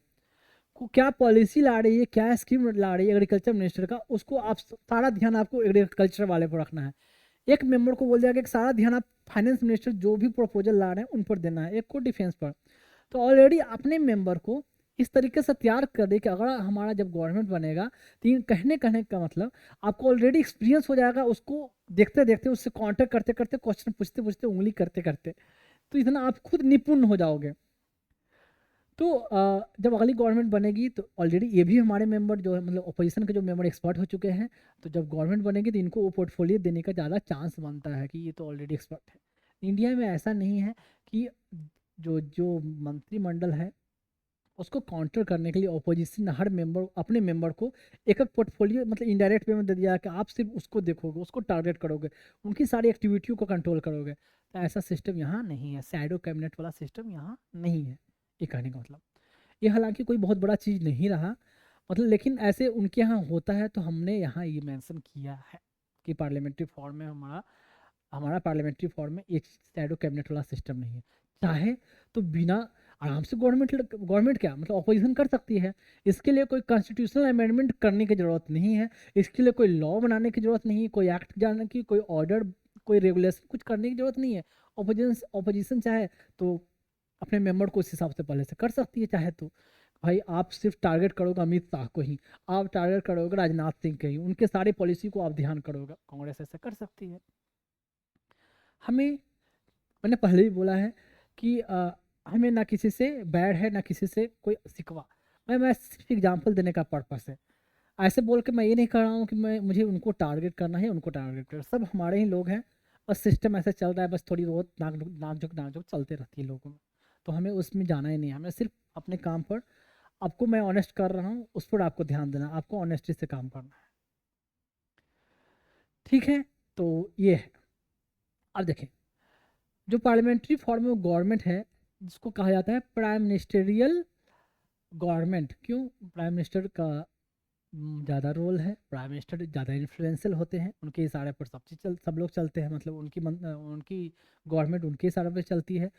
को क्या पॉलिसी ला रही है, क्या स्कीम ला रही है एग्रीकल्चर मिनिस्टर का, उसको आप सारा ध्यान आपको एग्रीकल्चर वाले पर रखना है। एक मेंबर को बोल दिया कि सारा ध्यान आप फाइनेंस मिनिस्टर जो भी प्रपोजल ला रहे हैं उन पर देना है, एक को डिफेंस पर। तो ऑलरेडी अपने मेंबर को इस तरीके से तैयार कर दे कि अगर हमारा जब गवर्नमेंट बनेगा तो ये कहने कहने का मतलब आपको ऑलरेडी एक्सपीरियंस हो जाएगा, उसको देखते देखते, उससे कांटेक्ट करते करते, क्वेश्चन पूछते पूछते, उंगली करते करते, तो इतना आप खुद निपुण हो जाओगे। तो जब अगली गवर्नमेंट बनेगी तो ऑलरेडी ये भी हमारे मेंबर जो है, मतलब अपोजिशन के जो मेंबर एक्सपर्ट हो चुके हैं, तो जब गवर्नमेंट बनेगी तो इनको वो पोर्टफोलियो देने का ज़्यादा चांस बनता है कि ये तो ऑलरेडी एक्सपर्ट है। इंडिया में ऐसा नहीं है कि जो जो मंत्रिमंडल है उसको काउंटर करने के लिए ऑपोजिशन हर मेंबर अपने मेंबर को एक एक पोर्टफोलियो, मतलब इनडायरेक्ट वे में दे दिया कि आप सिर्फ उसको देखोगे, उसको टारगेट करोगे, उनकी सारी एक्टिविटियों को कंट्रोल करोगे। तो ऐसा सिस्टम यहाँ नहीं है, शैडो कैबिनेट वाला सिस्टम यहाँ नहीं है, ये कहने का मतलब। ये हालांकि कोई बहुत बड़ा चीज़ नहीं रहा, मतलब, लेकिन ऐसे उनके यहाँ होता है तो हमने यहाँ ये मेंशन किया है कि पार्लियामेंट्री फॉर्म में हमारा हमारा पार्लियामेंट्री फॉर्म में एक शैडो कैबिनेट वाला सिस्टम नहीं है। चाहे तो बिना आराम से गवर्नमेंट क्या मतलब अपोजिशन कर सकती है। इसके लिए कोई कॉन्स्टिट्यूशनल अमेंडमेंट करने की ज़रूरत नहीं है, इसके लिए कोई लॉ बनाने की ज़रूरत नहीं है, कोई एक्ट जानने की, कोई ऑर्डर, कोई रेगुलेशन कुछ करने की ज़रूरत नहीं है। अपोजिशन चाहे तो अपने मेंबर को उस हिसाब से पहले से कर सकती है। चाहे तो भाई आप सिर्फ टारगेट करोगे अमित शाह को ही, आप टारगेट करोगे राजनाथ सिंह के ही, उनके सारी पॉलिसी को आप ध्यान करोगे, कांग्रेस ऐसा कर सकती है। हमें, मैंने पहले भी बोला है कि हमें ना किसी से बैड है ना किसी से कोई शिकवा। मैं सिर्फ एग्जांपल देने का पर्पस है, ऐसे बोल के मैं ये नहीं कर रहा हूँ कि मैं मुझे उनको टारगेट करना है, उनको टारगेट करना, सब हमारे ही लोग हैं। बस सिस्टम ऐसे चल रहा है, बस थोड़ी बहुत नाक झुक चलते रहती है लोगों में, तो हमें उसमें जाना ही नहीं है। हमें सिर्फ अपने काम पर, आपको मैं ऑनेस्ट कर रहा हूँ उस पर आपको ध्यान देना, आपको ऑनेस्टी से काम करना है, ठीक है। तो ये है। अब देखें, जो पार्लियामेंट्री फॉर्म ऑफ गवर्नमेंट है जिसको कहा जाता है प्राइम मिनिस्टेरियल गवर्नमेंट। क्यों? प्राइम मिनिस्टर का ज़्यादा रोल है, प्राइम मिनिस्टर ज़्यादा इन्फ्लुएंशियल होते हैं, उनके इशारे पर सब लोग चलते हैं, मतलब उनकी गवर्नमेंट उनके इशारे पर चलती है।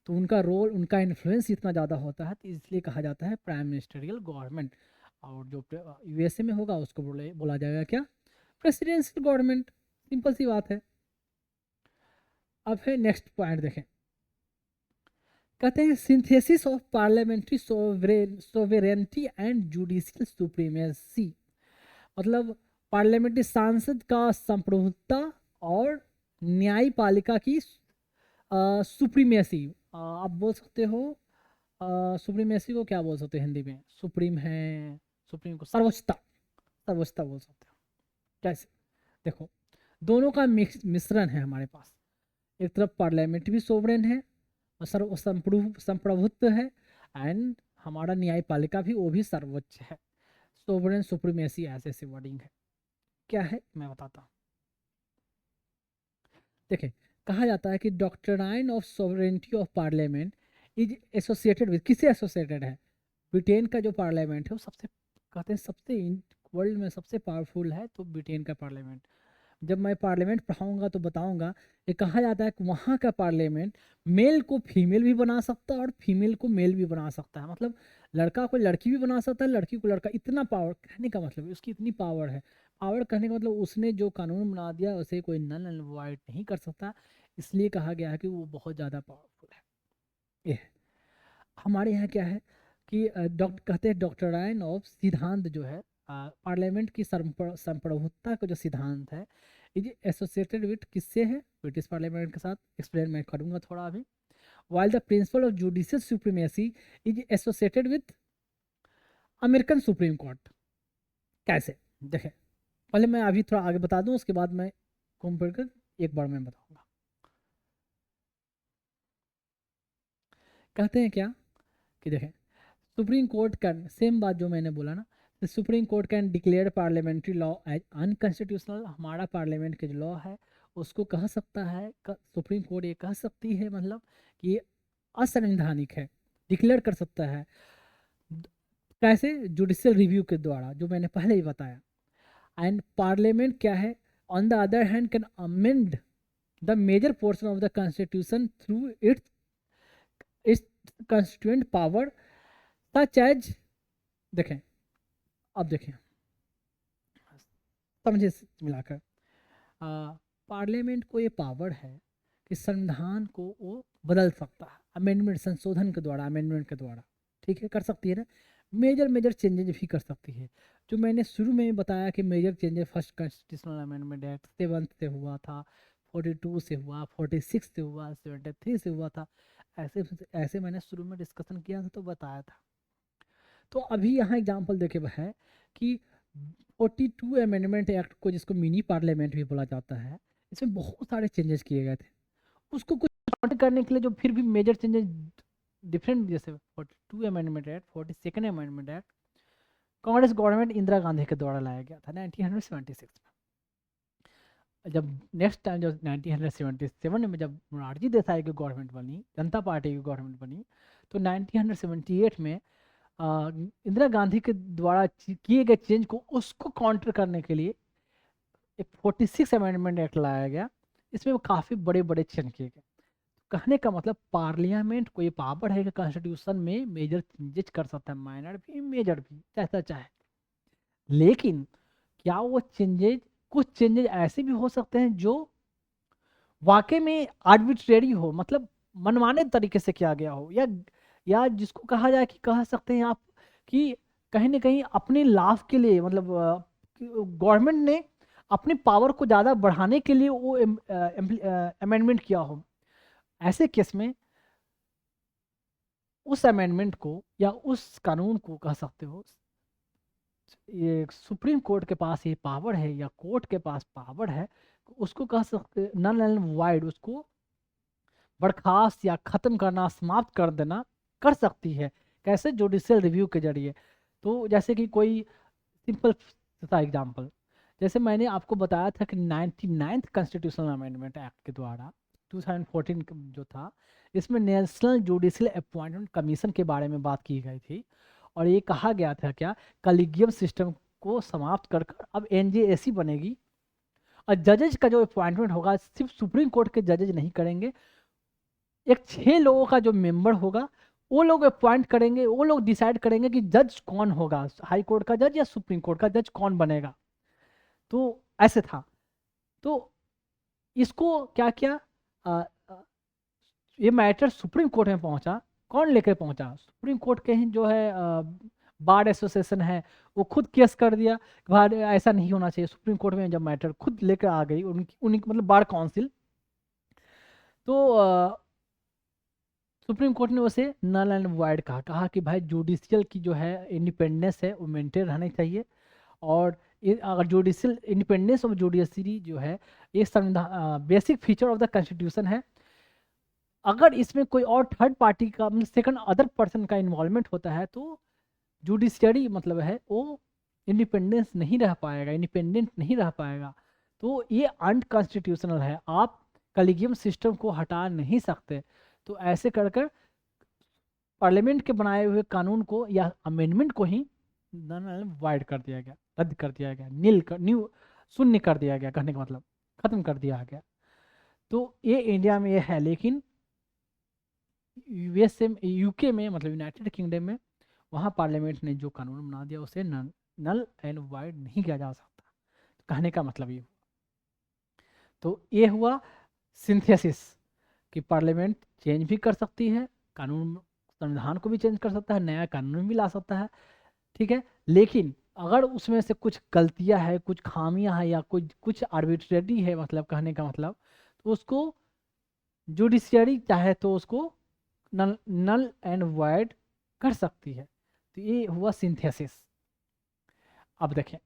तो उनका रोल, उनका इन्फ्लुएंस इतना ज़्यादा होता है, तो इसलिए कहा जाता है प्राइम मिनिस्टरियल गवर्नमेंट। और जो यूएसए में होगा उसको बोला जाएगा क्या, प्रेसिडेंशियल गवर्नमेंट। सिंपल सी बात है। अब है नेक्स्ट पॉइंट देखें, कहते हैं synthesis of parliamentary sovereignty and judicial supremacy, मतलब पार्लियामेंट्री सांसद का संप्रभुता और न्यायपालिका की सुप्रीमेसी, आप बोल सकते हो सुप्रीमेसी को क्या बोल सकते हैं हिंदी में, सुप्रीम है, सुप्रीम को सर्वोच्चता, सर्वोच्चता बोल सकते हो। कैसे, देखो दोनों का मिश्रण है हमारे पास, एक तरफ पार्लियामेंट भी सोवरेन है और संप्रभुत्व है, एंड हमारा न्यायपालिका भी, वो भी सर्वोच्च है। सोवरेन सुप्रीमेसी ऐसे वर्डिंग है, क्या है मैं बताता हूँ। देखिए कहा जाता है कि doctrine of sovereignty of parliament is associated with, किससे एसोसिएटेड है, ब्रिटेन का जो पार्लियामेंट है वो सबसे, कहते हैं सबसे वर्ल्ड में सबसे पावरफुल है, तो ब्रिटेन का पार्लियामेंट। जब मैं पार्लियामेंट पढ़ाऊंगा तो बताऊंगा, ये कहा जाता है कि वहाँ का पार्लियामेंट मेल को फीमेल भी बना सकता है और फीमेल को मेल भी बना सकता है, मतलब लड़का को लड़की भी बना सकता है, लड़की को लड़का, इतना पावर, कहने का मतलब उसकी इतनी पावर है। पावर कहने का मतलब उसने जो कानून बना दिया उसे कोई नल एंड वाइड नहीं कर सकता, इसलिए कहा गया है कि वो बहुत ज़्यादा पावरफुल है। ये हमारे यहाँ क्या है कि कहते हैं डॉक्ट्राइन ऑफ, सिद्धांत जो है पार्लियामेंट की संप्रभुता का जो सिद्धांत है, ये एसोसिएटेड विथ किससे है, ब्रिटिश पार्लियामेंट के साथ। एक्सप्लेन मैं करूँगा थोड़ा अभी। While the principle of judicial supremacy is associated with American supreme court. कैसे, देखें पहले मैं अभी थोड़ा आगे बता दूं, उसके बाद मैं कंपेयर कर एक बार मैं बताऊंगा। कहते हैं क्या कि देखें सुप्रीम कोर्ट कैन, सेम बात जो मैंने बोला ना, supreme court can declare parliamentary law as unconstitutional, हमारा पार्लियामेंट के जो लॉ है उसको कह सकता है, सुप्रीम कोर्ट ये कह सकती है मतलब कि ये असंवैधानिक है, डिक्लेयर कर सकता है। कैसे, जुडिशियल रिव्यू के द्वारा, जो मैंने पहले ही बताया। एंड पार्लियामेंट क्या है, on the other hand can amend the major portion of the constitution through its constituent power such as, देखें अब देखें समझे मिलाकर, पार्लियामेंट को ये पावर है कि संविधान को वो बदल सकता है अमेंडमेंट, संशोधन के द्वारा, अमेंडमेंट के द्वारा, ठीक है, कर सकती है ना। मेजर चेंजेज भी कर सकती है, जो मैंने शुरू में बताया कि major changes first constitutional amendment act 7 से हुआ था, 42 से हुआ, 46 से हुआ, 73 से हुआ था, ऐसे ऐसे मैंने शुरू में डिस्कशन किया था तो बताया था। तो अभी यहाँ एग्जाम्पल देखे है कि 42 अमेंडमेंट एक्ट को, जिसको मिनी पार्लियामेंट भी बोला जाता है, इसमें बहुत सारे चेंजेस किए गए थे, उसको कुछ काउंटर करने के लिए जो फिर भी मेजर चेंजेस डिफरेंट, जैसे 42 amendment act, 42nd amendment act Congress government Indira Gandhi के द्वारा लाया गया था 1976 में। जब नेक्स्ट टाइम जब 1977 में जब मोरारजी देसाई की गवर्नमेंट बनी, जनता पार्टी की गवर्नमेंट बनी, तो 1978 में इंदिरा गांधी के द्वारा किए गए चेंज को, उसको काउंटर करने के लिए एक 46 अमेंडमेंट एक्ट लाया गया, इसमें काफ़ी बड़े बड़े चेंज किए गए। कहने का मतलब पार्लियामेंट को ये पावर है कि कॉन्स्टिट्यूशन में मेजर चेंजेस कर सकता है, माइनर भी मेजर भी जैसा चाहे। लेकिन क्या वो चेंजेज, कुछ चेंजेज ऐसे भी हो सकते हैं जो वाकई में आर्बिट्रेरी हो, मतलब मनमाने तरीके से किया गया हो, या जिसको कहा जाए कि कह सकते हैं आप कि कहीं ना कहीं अपने लाभ के लिए, मतलब गवर्नमेंट ने अपनी पावर को ज़्यादा बढ़ाने के लिए वो अमेंडमेंट किया हो। ऐसे केस में उस अमेंडमेंट को या उस कानून को कह सकते हो, ये सुप्रीम कोर्ट के पास ये पावर है या कोर्ट के पास पावर है, उसको कह सकते नल एंड वाइड, उसको बर्खास्त या ख़त्म करना, समाप्त कर देना कर सकती है। कैसे, जुडिशियल रिव्यू के जरिए। तो जैसे कि कोई सिंपल सा एग्जांपल, जैसे मैंने आपको बताया था कि 99th कॉन्स्टिट्यूशनल अमेंडमेंट एक्ट के द्वारा 2014 जो था, इसमें नेशनल जुडिशियल अपॉइंटमेंट कमीशन के बारे में बात की गई थी, और ये कहा गया था क्या, कलीगियम सिस्टम को समाप्त कर अब एनजेएसी बनेगी, और जजेज का जो अपॉइंटमेंट होगा सिर्फ सुप्रीम कोर्ट के जजेज नहीं करेंगे, एक 6 लोगों का जो मेंबर होगा वो लोग अपॉइंट करेंगे, वो लोग डिसाइड करेंगे कि जज कौन होगा, हाई कोर्ट का जज या सुप्रीम कोर्ट का जज कौन बनेगा। तो ऐसे था। तो इसको क्या किया, आ, आ, ये मैटर सुप्रीम कोर्ट में पहुंचा। कौन लेकर पहुंचा, सुप्रीम कोर्ट के ही जो है बार एसोसिएशन है, वो खुद केस कर दिया कि भाई ऐसा नहीं होना चाहिए। सुप्रीम कोर्ट में जब मैटर खुद लेकर आ गई उनकी उनकी मतलब बार काउंसिल, तो सुप्रीम कोर्ट ने उसे नल एंड वाइड कहा कि भाई जुडिशियल की जो है इंडिपेंडेंस है वो मेंटेन रहनी चाहिए। और अगर जुडिशियल इंडिपेंडेंस ऑफ जुडिशरी जो है ये संविधान basic feature of the constitution है। अगर इसमें कोई और थर्ड पार्टी का मतलब सेकंड अदर पर्सन का इन्वॉल्वमेंट होता है तो जुडिशियरी मतलब है वो इंडिपेंडेंस नहीं रह पाएगा, इंडिपेंडेंट नहीं रह पाएगा। तो ये अनकॉन्स्टिट्यूशनल है, आप कलीगियम सिस्टम को हटा नहीं सकते। तो ऐसे कर कर पार्लियामेंट के बनाए हुए कानून को या अमेंडमेंट को ही वाइड कर दिया गया, रद्द कर दिया गया, न्यू शून्य कर दिया गया, कहने का मतलब खत्म कर दिया गया। तो ये इंडिया में ये है, लेकिन यूएसए यूके में मतलब यूनाइटेड किंगडम में वहाँ पार्लियामेंट ने जो कानून बना दिया उसे नल एंड वाइड नहीं किया जा सकता। कहने का मतलब ये। तो ये हुआ सिंथेसिस कि पार्लियामेंट चेंज भी कर सकती है, कानून संविधान को भी चेंज कर सकता है, नया कानून भी ला सकता है, ठीक है। लेकिन अगर उसमें से कुछ गलतियां है, कुछ खामियां है या कुछ कुछ आर्बिट्रेरी है, मतलब कहने का मतलब, तो उसको जुडिशियरी चाहे तो उसको नल एंड वाइड कर सकती है। तो ये हुआ सिंथेसिस। अब देखें,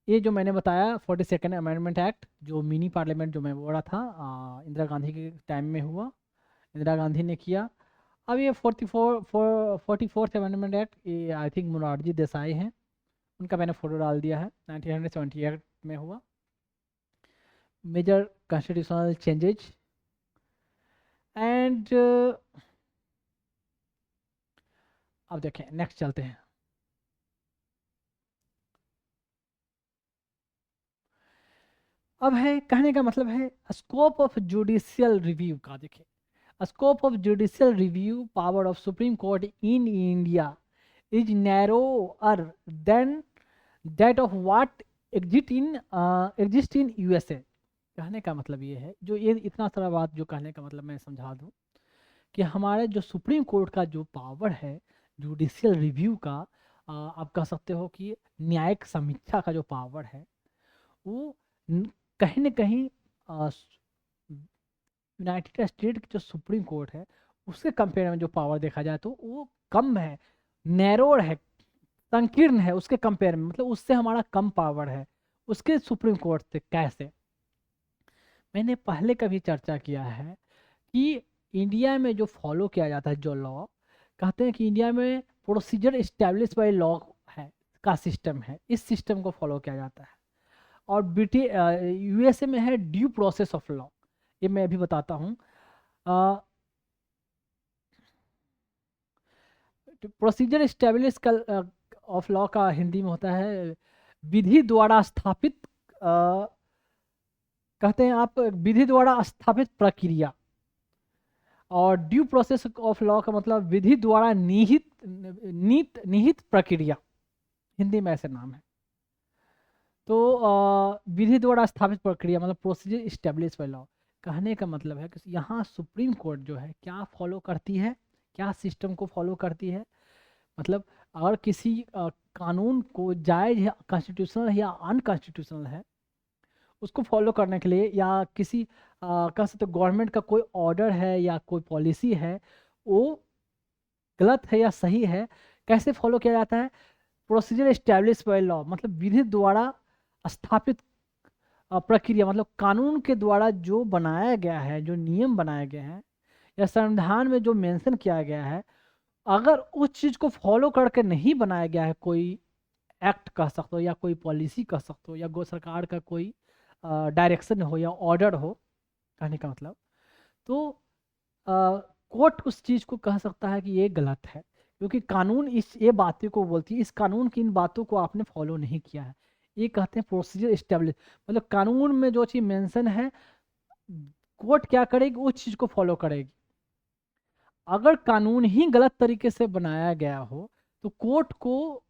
ये जो मैंने बताया 42nd अमेंडमेंट एक्ट, जो मिनी पार्लियामेंट जो मैं बोल रहा था इंदिरा गांधी के टाइम में हुआ, इंदिरा गांधी ने किया। अब ये 44th अमेंडमेंट एक्ट, ये आई थिंक मोरारजी देसाई हैं, उनका मैंने फोटो डाल दिया है, 1978 में हुआ। मेजर कॉन्स्टिट्यूशनल चेंजेज एंड अब देखें नेक्स्ट चलते हैं। अब है कहने का मतलब है स्कोप ऑफ जुडिशियल रिव्यू का। देखें, scope of judicial review power of supreme court in India is narrower than that of what exist in USA. कहने का मतलब ये है, जो ये इतना सारा बात जो कहने का मतलब मैं समझा दूं कि हमारे जो सुप्रीम कोर्ट का जो पावर है जुडिशियल रिव्यू का, आप कह सकते हो कि न्यायिक समीक्षा का जो पावर है वो कहीं न कहीं यूनाइटेड स्टेट की जो सुप्रीम कोर्ट है उसके कंपेयर में जो पावर देखा जाए तो वो कम है, नैरोर है, संकीर्ण है उसके कंपेयर में, मतलब उससे हमारा कम पावर है उसके सुप्रीम कोर्ट से। कैसे, मैंने पहले कभी चर्चा किया है कि इंडिया में जो फॉलो किया जाता है जो लॉ, कहते हैं कि इंडिया में प्रोसीजर इस्टेब्लिश बाय लॉ है का सिस्टम है, इस सिस्टम को फॉलो किया जाता है। और यूएसए में है ड्यू प्रोसेस ऑफ लॉ, ये मैं अभी बताता हूँ। प्रोसीजर इस्टेब्लिश ऑफ लॉ का हिंदी में होता है विधि द्वारा स्थापित, कहते हैं आप विधि द्वारा स्थापित प्रक्रिया। और ड्यू प्रोसेस ऑफ लॉ का मतलब विधि द्वारा निहित प्रक्रिया, हिंदी में ऐसे नाम है। तो विधि द्वारा स्थापित प्रक्रिया मतलब प्रोसीजर इस्टेब्लिश बाय लॉ। कहने का मतलब है कि यहाँ सुप्रीम कोर्ट जो है क्या फॉलो करती है, क्या सिस्टम को फॉलो करती है, मतलब अगर किसी कानून को जायज है, कॉन्स्टिट्यूशनल है या अनकॉन्स्टिट्यूशनल है, उसको फॉलो करने के लिए, या किसी कह सकते गवर्नमेंट का कोई ऑर्डर है या कोई पॉलिसी है वो गलत है या सही है, कैसे फॉलो किया जाता है, प्रोसीजर एस्टेब्लिश बाय लॉ मतलब विधि द्वारा स्थापित प्रक्रिया, मतलब कानून के द्वारा जो बनाया गया है, जो नियम बनाए गए हैं या संविधान में जो मेंशन किया गया है, अगर उस चीज़ को फॉलो करके नहीं बनाया गया है, कोई एक्ट कह सकते हो या कोई पॉलिसी कह सकते हो या गो सरकार का कोई डायरेक्शन हो या ऑर्डर हो, कहने का मतलब, तो कोर्ट उस चीज़ को कह सकता है कि ये गलत है, क्योंकि कानून इस ये बातें को बोलती है, इस कानून की इन बातों को आपने फॉलो नहीं किया है। ये कहते हैं प्रोसीजर इस्टेब्लिश, मतलब कानून में जो चीज़ मेंशन है कोर्ट क्या करेगी, उस चीज को फॉलो करेगी। अगर कानून ही गलत तरीके से बनाया गया हो तो कोर्ट को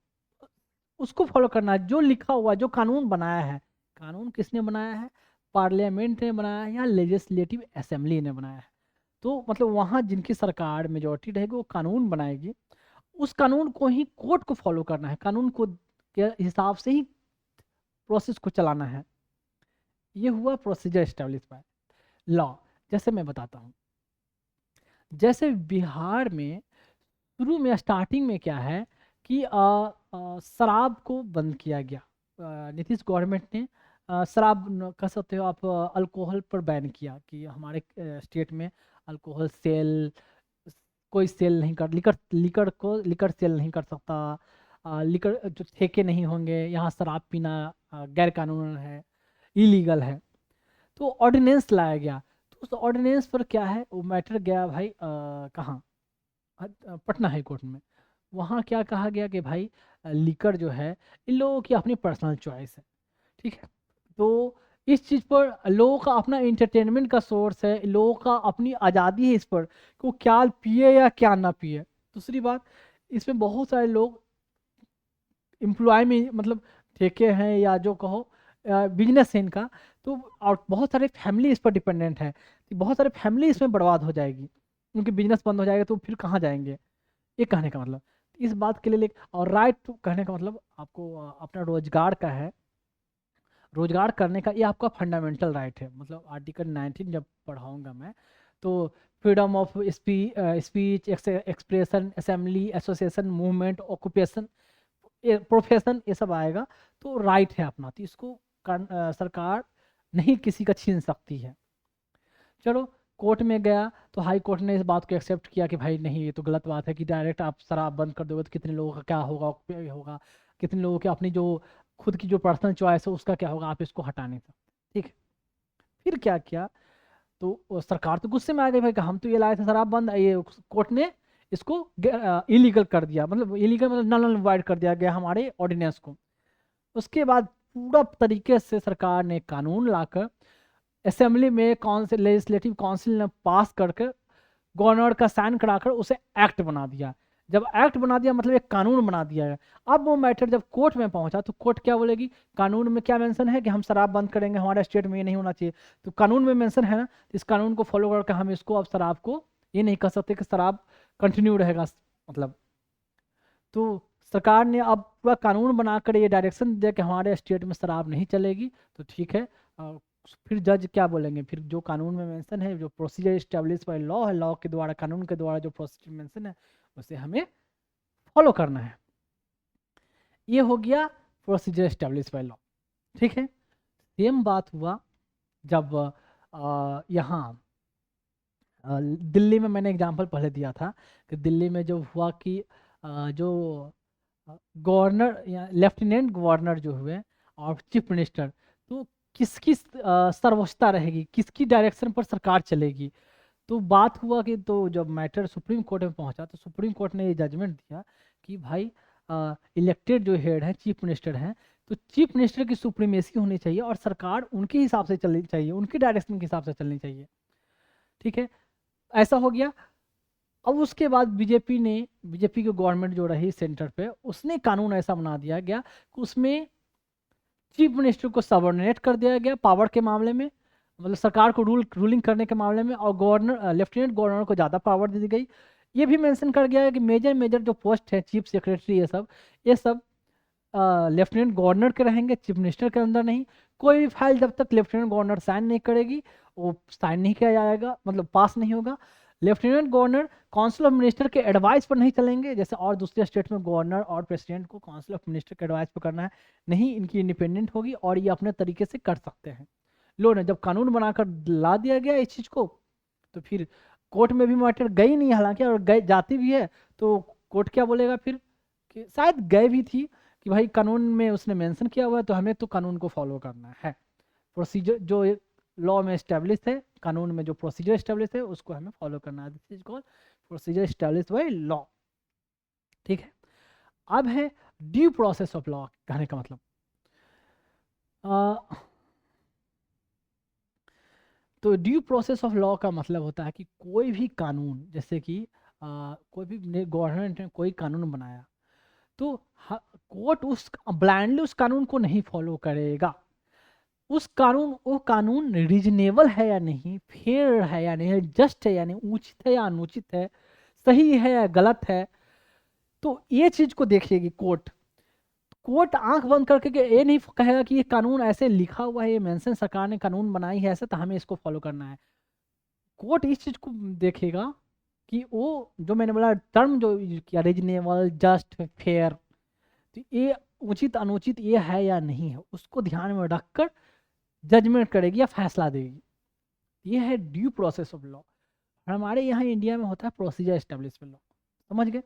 उसको फॉलो करना है, जो लिखा हुआ, जो कानून बनाया है। कानून किसने बनाया है? पार्लियामेंट ने बनाया है या लेजिस्लेटिव असेंबली ने बनाया है। तो मतलब वहाँ जिनकी सरकार मेजोरिटी रहेगी वो कानून बनाएगी, उस कानून को ही कोर्ट को फॉलो करना है, कानून को के हिसाब से ही प्रोसेस को चलाना है। ये हुआ प्रोसीजर एस्टेब्लिश बाय लॉ। जैसे मैं बताता हूँ, जैसे बिहार में शुरू में स्टार्टिंग में क्या है कि शराब को बंद किया गया। नीतीश गवर्नमेंट ने शराब कह सकते हो आप, अल्कोहल पर बैन किया कि हमारे स्टेट में अल्कोहल सेल कोई सेल नहीं कर, लिकर सेल नहीं कर सकता, लिकर जो ठेके नहीं होंगे, यहाँ शराब पीना गैर कानून है, इलीगल है। तो ऑर्डिनेंस लाया गया। तो उस ऑर्डिनेंस पर क्या है, वो मैटर गया भाई कहाँ, पटना हाई कोर्ट में। वहाँ क्या कहा गया कि भाई लिकर जो है इन लोगों की अपनी पर्सनल चॉइस है, ठीक है। तो इस चीज़ पर लोगों का अपना इंटरटेनमेंट का सोर्स है, लोगों का अपनी आज़ादी है इस पर कि वो क्या पिए या क्या ना पिए। दूसरी बात, इसमें बहुत सारे लोग एम्प्लॉय में, मतलब ठेके हैं या जो कहो बिजनेस है इनका, तो और बहुत सारे फैमिली इस पर डिपेंडेंट है, तो बहुत सारे फैमिली इसमें बर्बाद हो जाएगी, उनकी बिजनेस बंद हो जाएगा तो फिर कहाँ जाएंगे। ये कहने का मतलब इस बात के लिए और राइट टू कहने का मतलब आपको अपना रोजगार का है, रोजगार करने का ये आपका फंडामेंटल राइट है। मतलब आर्टिकल 19 जब पढ़ाऊंगा मैं तो freedom of speech, expression, assembly, association, movement, occupation, profession, ये सब आएगा। तो राइट है अपना, तो इसको सरकार नहीं किसी का छीन सकती है। चलो कोर्ट में गया तो हाई कोर्ट ने इस बात को एक्सेप्ट किया कि भाई नहीं, ये तो गलत बात है कि डायरेक्ट आप शराब बंद कर दोगे तो कितने लोगों का क्या होगा, होगा कितने लोगों की अपनी जो खुद की जो पर्सनल चॉइस है उसका क्या होगा, आप इसको हटा नहीं सकते, ठीक है। फिर क्या किया, तो सरकार तो गुस्से में आ गई भाई कि हम तो ये लाए थे शराब बंद, ये कोर्ट ने इसको इलीगल कर दिया, मतलब इलीगल मतलब नल वाइड कर दिया गया हमारे ऑर्डिनेंस को। उसके बाद पूरा तरीके से सरकार ने कानून लाकर असेंबली में काउंसिल, लेजिस्लेटिव काउंसिल ने पास करके गवर्नर का साइन कराकर उसे एक्ट बना दिया। जब एक्ट बना दिया मतलब एक कानून बना दिया है। अब वो मैटर जब कोर्ट में पहुंचा तो कोर्ट क्या बोलेगी, कानून में क्या मेंशन है कि हम शराब बंद करेंगे, हमारे स्टेट में ये नहीं होना चाहिए। तो कानून में मेंशन है ना, तो इस कानून को फॉलो करके हम इसको अब शराब को ये नहीं कह सकते कि शराब कंटिन्यू रहेगा, मतलब। तो सरकार ने अब पूरा कानून बनाकर ये डायरेक्शन दिया कि हमारे स्टेट में शराब नहीं चलेगी, तो ठीक है। फिर जज क्या बोलेंगे, फिर जो कानून में मेंशन है, जो प्रोसीजर इस्टेब्लिश बाय लॉ है, लॉ के द्वारा, कानून के द्वारा जो प्रोसीजर मेंशन है उसे हमें फॉलो करना है। ये हो गया प्रोसीजर इस्टेब्लिश बाय लॉ, ठीक है। सेम बात हुआ जब यहाँ दिल्ली में, मैंने एग्जांपल पहले दिया था कि दिल्ली में जो हुआ कि जो गवर्नर या लेफ्टिनेंट गवर्नर जो हुए और चीफ मिनिस्टर, तो किसकी सर्वोच्चता रहेगी, किसकी डायरेक्शन पर सरकार चलेगी। तो बात हुआ कि तो जब मैटर सुप्रीम कोर्ट में पहुंचा तो सुप्रीम कोर्ट ने ये जजमेंट दिया कि भाई इलेक्टेड जो हेड है, चीफ मिनिस्टर हैं, तो चीफ मिनिस्टर की सुप्रीमेसी होनी चाहिए और सरकार उनके हिसाब से चलनी चाहिए, उनकी डायरेक्शन के हिसाब से चलनी चाहिए, ठीक है। ऐसा हो गया। अब उसके बाद बीजेपी की गवर्नमेंट जो रही सेंटर पे, उसने कानून ऐसा बना दिया गया कि उसमें चीफ मिनिस्टर को सबऑर्डिनेट कर दिया गया पावर के मामले में, मतलब सरकार को रूलिंग करने के मामले में, और गवर्नर, लेफ्टिनेंट गवर्नर को ज़्यादा पावर दे दी गई। ये भी मेंशन कर गया है कि मेजर मेजर जो पोस्ट है, चीफ सेक्रेटरी, ये सब लेफ्टिनेंट गवर्नर के रहेंगे, चीफ मिनिस्टर के अंदर नहीं। कोई भी फाइल जब तक लेफ्टिनेंट गवर्नर साइन नहीं करेगी वो साइन नहीं किया जाएगा, मतलब पास नहीं होगा। Lieutenant governor council of minister के एडवाइस पर नहीं चलेंगे, जैसे और दूसरे स्टेट में गवर्नर और प्रेसिडेंट को काउंसिल ऑफ मिनिस्टर के एडवाइस पर करना है, नहीं, इनकी इंडिपेंडेंट होगी और ये अपने तरीके से कर सकते हैं। लो ना, जब कानून बनाकर ला दिया गया इस चीज़ को, तो फिर कोर्ट में भी मैटर गई नहीं, हालांकि और गई जाती भी है तो कोर्ट क्या बोलेगा फिर, कि शायद गए भी थी कि भाई कानून में उसने मेंशन किया हुआ है तो हमें तो कानून को फॉलो करना है। प्रोसीजर जो लॉ में इस्टेब्लिश है, कानून में जो प्रोसीजर इस्टेब्लिश है उसको हमें फॉलो करना है, this is called procedure establish by law, ठीक है। अब है ड्यू प्रोसेस ऑफ लॉ, कहने का मतलब तो ड्यू प्रोसेस ऑफ लॉ का मतलब होता है कि कोई भी कानून, जैसे कि कोई भी गवर्नमेंट ने कोई कानून बनाया, तो कोर्ट उस ब्लाइंडली उस कानून को नहीं फॉलो करेगा। वो कानून रीजनेबल है या नहीं, फेयर है या नहीं, जस्ट है या नहीं, उचित है या अनुचित है, सही है या गलत है, तो ये चीज को देखेगी कोर्ट। कोर्ट आंख बंद करके के ये नहीं कहेगा कि ये कानून ऐसे लिखा हुआ है, ये मेंशन सरकार ने कानून बनाई है ऐसे, तो हमें इसको फॉलो करना है। कोर्ट इस चीज को देखेगा कि वो जो मैंने बोला टर्म जो यूज किया, रीजनेबल, जस्ट, फेयर, तो ये उचित अनुचित ये है या नहीं है, उसको ध्यान में रखकर जजमेंट करेगी या फैसला देगी। ये है ड्यू प्रोसेस ऑफ लॉ। हमारे यहाँ इंडिया में होता है प्रोसीजर एस्टेब्लिशमेंट लॉ, समझ गए।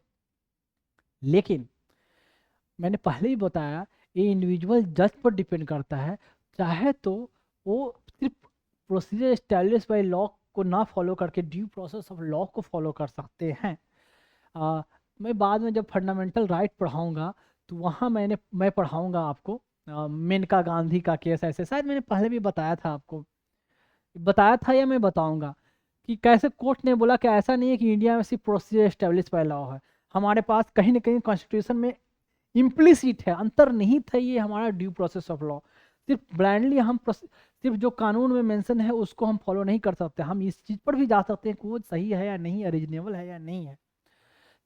लेकिन मैंने पहले ही बताया ये इंडिविजुअल जज पर डिपेंड करता है। चाहे तो वो सिर्फ प्रोसीजर एस्टेब्लिश बाय लॉ को ना फॉलो करके ड्यू प्रोसेस ऑफ लॉ को फॉलो कर सकते हैं। मैं बाद में जब फंडामेंटल राइट पढ़ाऊंगा तो वहाँ मैं पढ़ाऊंगा आपको मेनका गांधी का केस, ऐसे शायद मैंने पहले भी बताया था आपको, बताया था या मैं बताऊंगा कि कैसे कोर्ट ने बोला कि ऐसा नहीं है कि इंडिया में सिर्फ प्रोसीजर एस्टेब्लिश बाय लॉ है, हमारे पास कहीं ना कहीं कॉन्स्टिट्यूशन में इम्प्लिसिट है, अंतर्निहित है ये हमारा ड्यू प्रोसेस ऑफ लॉ। सिर्फ ब्लाइंडली हम सिर्फ जो कानून में मेंशन है उसको हम फॉलो नहीं कर सकते, हम इस चीज़ पर भी जा सकते हैं कि वो सही है या नहीं है, रीजनेबल है या नहीं है।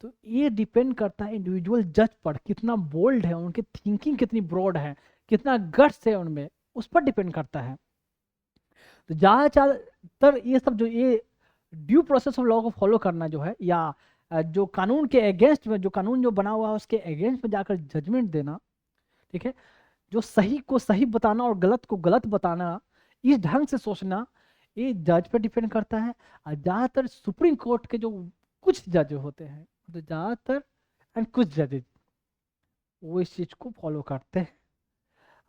तो ये डिपेंड करता है इंडिविजुअल जज पर, कितना बोल्ड है, उनकी थिंकिंग कितनी ब्रॉड है, कितना गट्स है उनमें, उस पर डिपेंड करता है। तो ज़्यादातर ये सब जो ये ड्यू प्रोसेस ऑफ लॉ को फॉलो करना जो है, या जो कानून के अगेंस्ट में, जो कानून जो बना हुआ है उसके अगेंस्ट में जाकर जजमेंट देना, ठीक है, जो सही को सही बताना और गलत को गलत बताना, इस ढंग से सोचना, ये जज पर डिपेंड करता है। और ज़्यादातर सुप्रीम कोर्ट के जो कुछ जज होते हैं, तो ज़्यादातर एंड कुछ जजेज वो इस चीज़ को फॉलो करते हैं।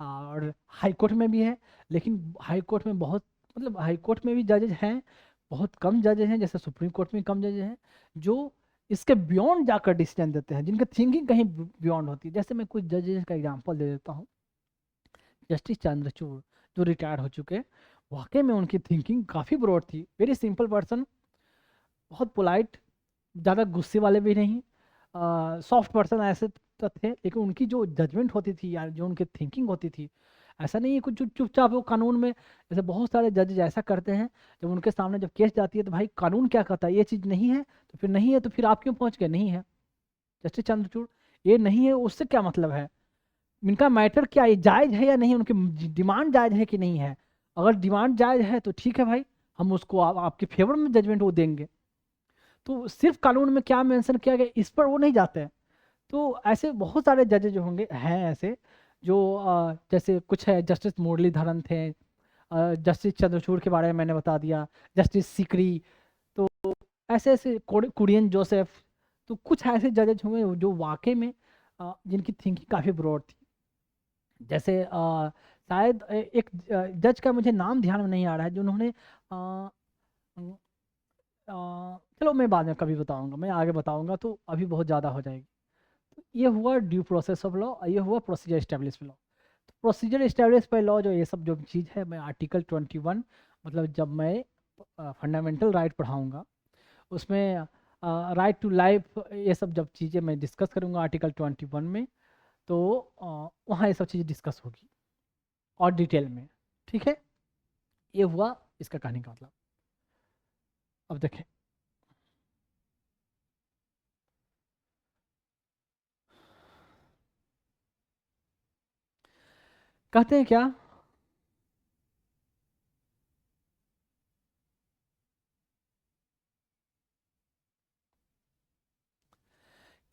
और हाई कोर्ट में भी है, लेकिन हाई कोर्ट में बहुत, मतलब हाई कोर्ट में भी जजेज हैं, बहुत कम जजेज हैं, जैसे सुप्रीम कोर्ट में कम जजेज हैं जो इसके बियॉन्ड जाकर डिसीजन देते हैं, जिनकी थिंकिंग कहीं बियॉन्ड होती है। जैसे मैं कुछ जजेस का एग्जांपल दे देता हूँ। जस्टिस चंद्रचूड़ जो रिटायर हो चुके, वाकई में उनकी थिंकिंग काफ़ी ब्रॉड थी, वेरी सिंपल पर्सन, बहुत पोलाइट, ज़्यादा गुस्से वाले भी नहीं, सॉफ्ट पर्सन ऐसे तो थे, लेकिन उनकी जो जजमेंट होती थी या जो उनकी थिंकिंग होती थी, ऐसा नहीं है कुछ चुपचाप वो कानून में, जैसे बहुत सारे जज ऐसा करते हैं, जब उनके सामने जब केस जाती है तो भाई कानून क्या कहता है, ये चीज़ नहीं है तो फिर नहीं है, तो फिर आप क्यों पहुंच गए, नहीं है। जस्टिस चंद्रचूड़, ये नहीं है उससे क्या मतलब है, इनका मैटर क्या है, जायज़ है या नहीं, उनकी डिमांड जायज़ है कि नहीं है। अगर डिमांड जायज़ है तो ठीक है भाई, हम उसको आपके फेवर में जजमेंट वो देंगे। तो सिर्फ कानून में क्या मेंशन किया गया इस पर वो नहीं जाते हैं। तो ऐसे बहुत सारे जजेज जो होंगे हैं ऐसे, जो जैसे कुछ है, जस्टिस मुरलीधरन थे, जस्टिस चंद्रचूड़ के बारे में मैंने बता दिया, जस्टिस सिकरी, तो ऐसे ऐसे कुरियन जोसेफ, तो कुछ ऐसे जजेज होंगे जो वाकई में जिनकी थिंकिंग काफ़ी ब्रॉड थी। जैसे शायद एक जज का मुझे नाम ध्यान में नहीं आ रहा है, जो उन्होंने चलो मैं बाद में कभी बताऊंगा, मैं आगे बताऊंगा, तो अभी बहुत ज़्यादा हो जाएगी। तो ये हुआ ड्यू प्रोसेस ऑफ लॉ, ये हुआ प्रोसीजर एस्टेब्लिश लॉ। तो प्रोसीजर एस्टेब्लिश बाय लॉ जो ये सब जो चीज़ है, मैं आर्टिकल 21, मतलब जब मैं फंडामेंटल राइट पढ़ाऊँगा उसमें राइट टू लाइफ, ये सब जब चीज़ें मैं डिस्कस करूँगा आर्टिकल 21 में, तो वहाँ ये सब चीज़ें डिस्कस होगी और डिटेल में, ठीक है। ये हुआ इसका कहने का मतलब। अब देखें, कहते हैं क्या,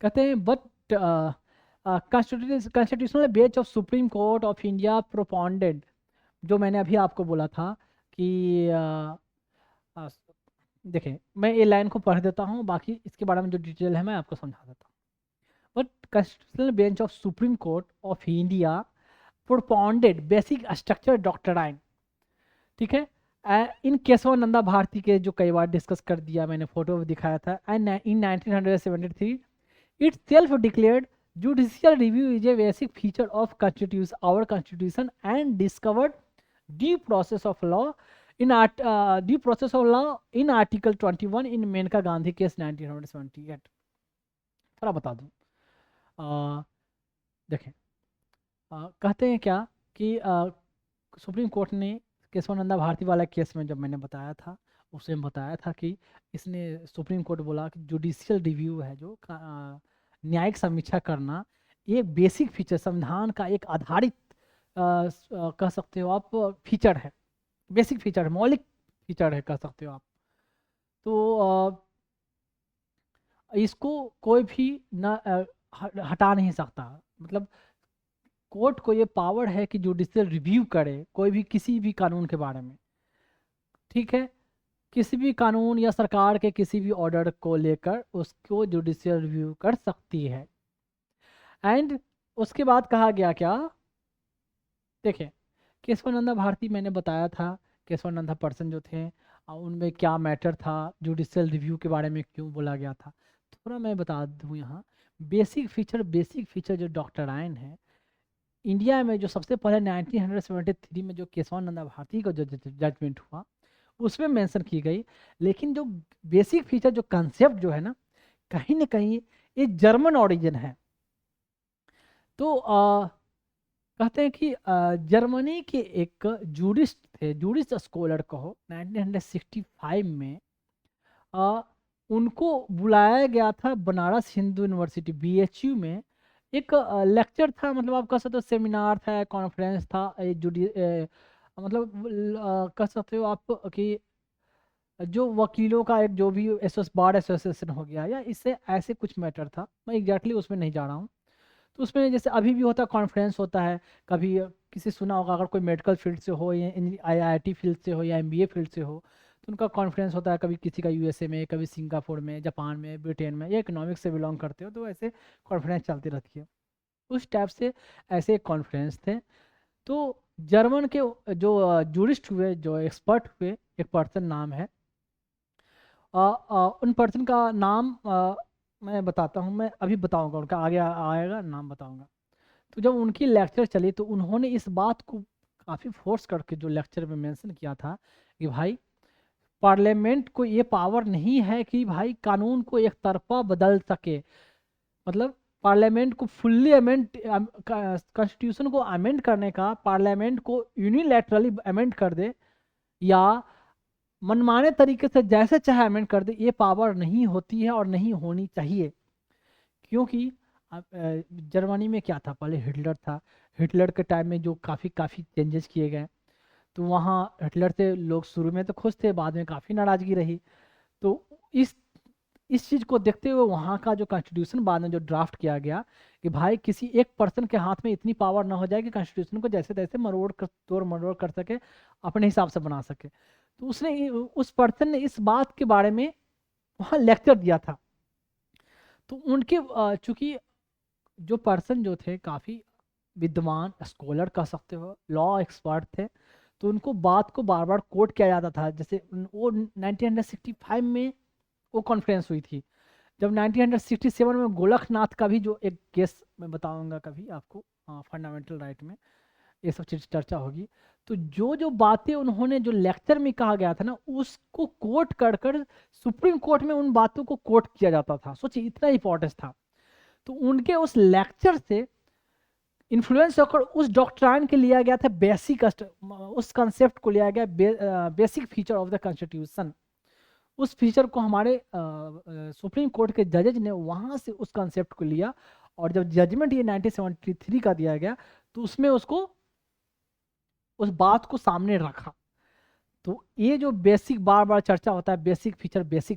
कहते हैं but constitutional bench of supreme Court of India propounded, जो मैंने अभी आपको बोला था कि अ, देखें, मैं ये लाइन को पढ़ देता हूँ, बाकी इसके बारे में जो डिटेल है मैं आपको समझा देता हूँ। But constitutional bench of supreme Court of India propounded basic structure doctrine, ठीक है, इन केशवानंदा भारती के जो कई बार डिस्कस कर दिया मैंने, फोटो भी दिखाया था, and in 1973 it self declared judicial review is a basic feature of our constitution and discovered due process of law in due process of law in article 21 in Maneka Gandhi case 1978। थोड़ा बता दूं, देखें, कहते हैं क्या कि सुप्रीम कोर्ट ने केशवानंदा भारती वाला केस में जब मैंने बताया था, उसमें बताया था कि इसने सुप्रीम कोर्ट बोला कि जुडिशियल रिव्यू है जो न्यायिक समीक्षा करना, ये बेसिक फीचर, संविधान का एक आधारित कह सकते हो आप फीचर है, बेसिक फीचर है, मौलिक फीचर है कह सकते हो आप। तो इसको कोई भी न हटा नहीं सकता। मतलब कोर्ट को ये पावर है कि जुडिशियल रिव्यू करे कोई भी किसी भी कानून के बारे में, ठीक है, किसी भी कानून या सरकार के किसी भी ऑर्डर को लेकर उसको जुडिशियल रिव्यू कर सकती है। एंड उसके बाद कहा गया क्या, देखिए, केशवानंदा भारती मैंने बताया था, केशवानंदा पर्सन जो थे उनमें क्या मैटर था, जुडिशियल रिव्यू के बारे में क्यों बोला गया था। थोड़ा मैं बता दूं यहाँ, बेसिक फीचर जो डॉक्टर आयन है इंडिया में, जो सबसे पहले 1973 में जो केशवानंदा भारती का जो जजमेंट हुआ उसमें मेंशन की गई, लेकिन जो बेसिक फीचर जो कंसेप्ट जो है ना कहीं ये जर्मन ओरिजिन है। तो कहते हैं कि जर्मनी के एक जूरिस्ट थे, जूरिस्ट स्कॉलर कहो, 1965 में आ, उनको बुलाया गया था बनारस हिंदू यूनिवर्सिटी बीएचयू में। एक लेक्चर था, मतलब आप कह सकते हो सेमिनार था, कॉन्फ्रेंस था, मतलब कह सकते हो आप कि जो वकीलों का एक जो भी बार एसोसिएशन हो गया या इससे ऐसे कुछ मैटर था, मैं एग्जैक्टली उसमें नहीं जा रहा हूँ। तो उसमें जैसे अभी भी होता कॉन्फ्रेंस होता है, कभी किसी सुना होगा अगर कोई मेडिकल फील्ड से हो या आईआईटी फील्ड से हो या एमबीए फील्ड से हो, तो उनका कॉन्फ्रेंस होता है, कभी किसी का यूएसए में, कभी सिंगापुर में, जापान में, ब्रिटेन में, या इकोनॉमिक्स से बिलोंग करते हो तो ऐसे कॉन्फ्रेंस चलती रहती है। उस टाइप से ऐसे कॉन्फ्रेंस थे। तो जर्मन के जो जूरिस्ट हुए, जो एक्सपर्ट हुए, एक पर्सन नाम है, उन पर्सन का नाम मैं बताता हूँ, मैं अभी बताऊंगा, उनका आगे आएगा नाम बताऊंगा। तो जब उनकी लेक्चर चली तो उन्होंने इस बात को काफ़ी फोर्स करके जो लेक्चर में मेंशन किया था कि भाई पार्लियामेंट को ये पावर नहीं है कि भाई कानून को एक तरफा बदल सके। मतलब पार्लियामेंट को फुल्ली अमेंड, कॉन्स्टिट्यूशन को अमेंड करने का, पार्लियामेंट को यूनिलैटरली अमेंड कर दे या मनमाने तरीके से जैसे चाहे अमेंड कर दे, ये पावर नहीं होती है और नहीं होनी चाहिए। क्योंकि जर्मनी में क्या था, पहले हिटलर था, हिटलर के टाइम में जो काफ़ी काफ़ी चेंजेस किए गए, तो वहाँ हिटलर से लोग शुरू में तो खुश थे, बाद में काफ़ी नाराज़गी रही। तो इस इस चीज़ को देखते हुए वहाँ का जो कॉन्स्टिट्यूशन बाद में जो ड्राफ्ट किया गया कि भाई किसी एक पर्सन के हाथ में इतनी पावर ना हो जाए कि कॉन्स्टिट्यूशन को जैसे तैसे तोड़ मरोड़ कर सके, अपने हिसाब से बना सके। तो उसने, उस पर्सन ने इस बात के बारे में वहाँ लेक्चर दिया था। तो उनके चूंकि जो पर्सन जो थे काफ़ी विद्वान स्कॉलर कह सकते हो, लॉ एक्सपर्ट थे, तो उनको बात को बार बार कोट किया जाता था। जैसे वो 1965 में वो कॉन्फ्रेंस हुई थी, जब 1967 में गोलकनाथ का भी जो एक केस मैं बताऊंगा कभी आपको, फंडामेंटल राइट में ये सब चीज़ चर्चा होगी। तो जो जो बातें उन्होंने जो लेक्चर में कहा गया था ना, उसको कोट कर कर सुप्रीम कोर्ट में उन बातों को कोट किया जाता था। सोचिए इतना इंपॉर्टेंस था। तो उनके उस लेक्चर से इन्फ्लुएंस होकर उस डॉक्ट्राइन के लिया गया था बेसिक, उस कंसेप्ट को लिया गया basic feature of the constitution. उस फीचर को हमारे सुप्रीम कोर्ट के जजेज ने वहां से उस कंसेप्ट को लिया, और जब जजमेंट ये 1973 का दिया गया तो उसमें उसको, उस बात को सामने रखा। तो ये जो बेसिक बार बार चर्चा होता है, बेसिक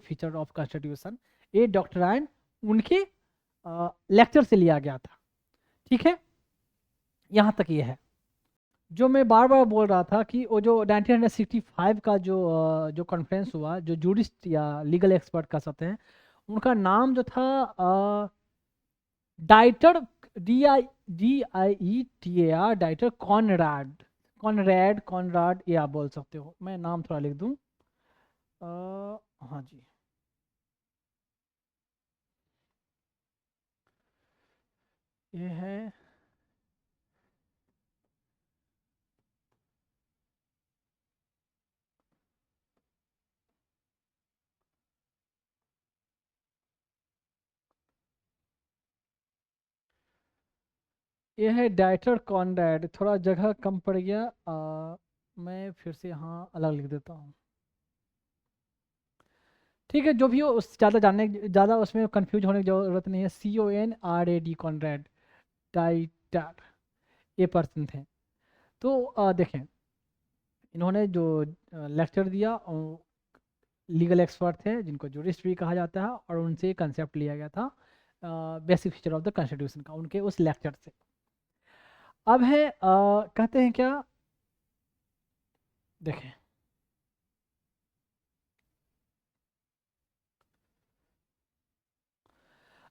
फीचर ऑफ कॉन्स्टिट्यूशन, ये डॉक्ट्राइन उनके लेक्चर से लिया गया था। ठीक है, यहाँ तक ये है। जो मैं बार बार बोल रहा था कि वो जो 1965 का जो कॉन्फ्रेंस हुआ, जो जूरिस्ट या लीगल एक्सपर्ट कह सकते हैं, उनका नाम जो था डाइटर, DIETAR, डाइटर कॉनराड, कॉनराड ये आप बोल सकते हो, मैं नाम थोड़ा लिख दूं। हाँ जी, ये है, ये है डाइटर कॉनरैड, थोड़ा जगह कम पड़ गया। मैं फिर से यहाँ अलग लिख देता हूँ। ठीक है, जो भी हो, उस ज़्यादा जानने, ज़्यादा उसमें कंफ्यूज होने की ज़रूरत नहीं है। CONRAD कॉनरैड डाइटर, ये पर्सन थे। तो देखें, इन्होंने जो लेक्चर दिया, लीगल एक्सपर्ट थे जिनको जूरिस्ट भी कहा जाता है, और उनसे कंसेप्ट लिया गया था basic feature of the constitution का, उनके उस लेक्चर से। अब है कहते हैं क्या, देखें,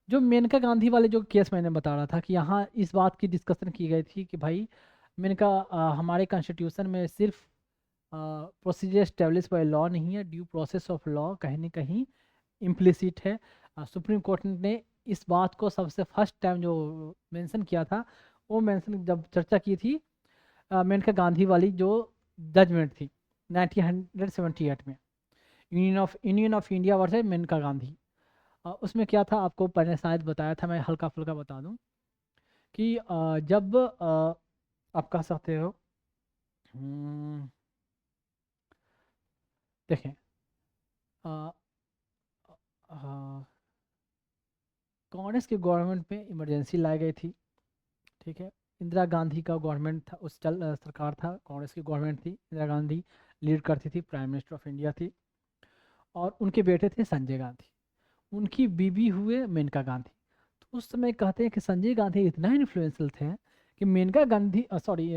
जो मेनका गांधी वाले जो केस मैंने बता रहा था कि यहाँ इस बात की डिस्कशन की गई थी कि भाई मेनका हमारे कॉन्स्टिट्यूशन में सिर्फ प्रोसीजर स्टेब्लिश बाय लॉ नहीं है, ड्यू प्रोसेस ऑफ लॉ कहीं ना कहीं इम्प्लिसिट है। सुप्रीम कोर्ट ने इस बात को सबसे फर्स्ट टाइम जो मेंशन किया था, वो मेंशन जब चर्चा की थी मेनका गांधी वाली जो जजमेंट थी 1978 में, union of India versus Maneka Gandhi. उसमें क्या था, आपको पहले शायद बताया था, मैं हल्का फुल्का बता दूं कि जब आप कह सकते हो, देखें, अ, अ, कांग्रेस के गवर्नमेंट में इमरजेंसी लाई गई थी। ठीक है, इंदिरा गांधी का गवर्नमेंट था, सरकार था, कांग्रेस की गवर्नमेंट थी, इंदिरा गांधी लीड करती थी, प्राइम मिनिस्टर ऑफ इंडिया थी, और उनके बेटे थे संजय गांधी, उनकी बीबी हुए मेनका गांधी। तो उस समय कहते हैं कि संजय गांधी इतना इन्फ्लुएंशियल थे कि मेनका गांधी, सॉरी,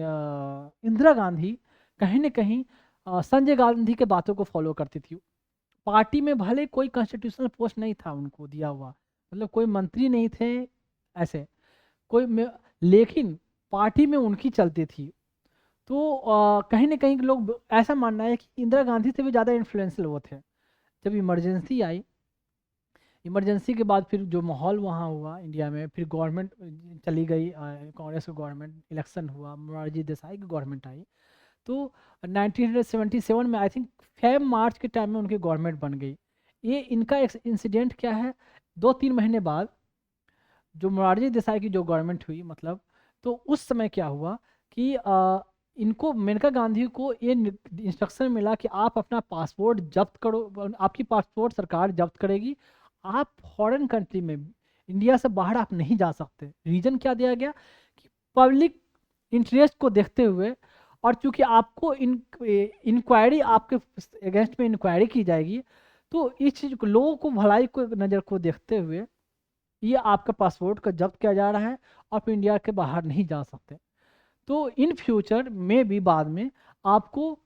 इंदिरा गांधी कहीं ना कहीं संजय गांधी के बातों को फॉलो करती थी। पार्टी में भले कोई कॉन्स्टिट्यूशनल पोस्ट नहीं था उनको दिया हुआ, मतलब कोई मंत्री नहीं थे ऐसे, लेकिन पार्टी में उनकी चलती थी। तो कहीं ना कहीं लोग ऐसा मानना है कि इंदिरा गांधी से भी ज़्यादा इन्फ्लुएंशियल वो थे। जब इमरजेंसी आई, इमरजेंसी के बाद फिर जो माहौल वहाँ हुआ इंडिया में, फिर गवर्नमेंट चली गई, कांग्रेस की गवर्नमेंट, इलेक्शन हुआ, मोरारजी देसाई की गवर्नमेंट आई। तो 1977 में आई थिंक 5 मार्च के टाइम में उनकी गवर्नमेंट बन गई। ये इनका एक इंसिडेंट क्या है, 2-3 महीने बाद जो मोरारजी देसाई की जो गवर्नमेंट हुई, मतलब, तो उस समय क्या हुआ कि इनको, मेनका गांधी को ये इंस्ट्रक्शन मिला कि आप अपना पासपोर्ट जब्त करो, आपकी पासपोर्ट सरकार जब्त करेगी, आप फॉरेन कंट्री में, इंडिया से बाहर आप नहीं जा सकते। रीजन क्या दिया गया कि पब्लिक इंटरेस्ट को देखते हुए, और चूंकि आपको इंक्वायरी, आपके अगेंस्ट में इंक्वायरी की जाएगी, तो इस चीज़ को, लोगों को भलाई को नज़र को देखते हुए ये आपका पासपोर्ट का जब्त किया जा रहा है, आप इंडिया के बाहर नहीं जा सकते। तो इन फ्यूचर में भी बाद में आपको,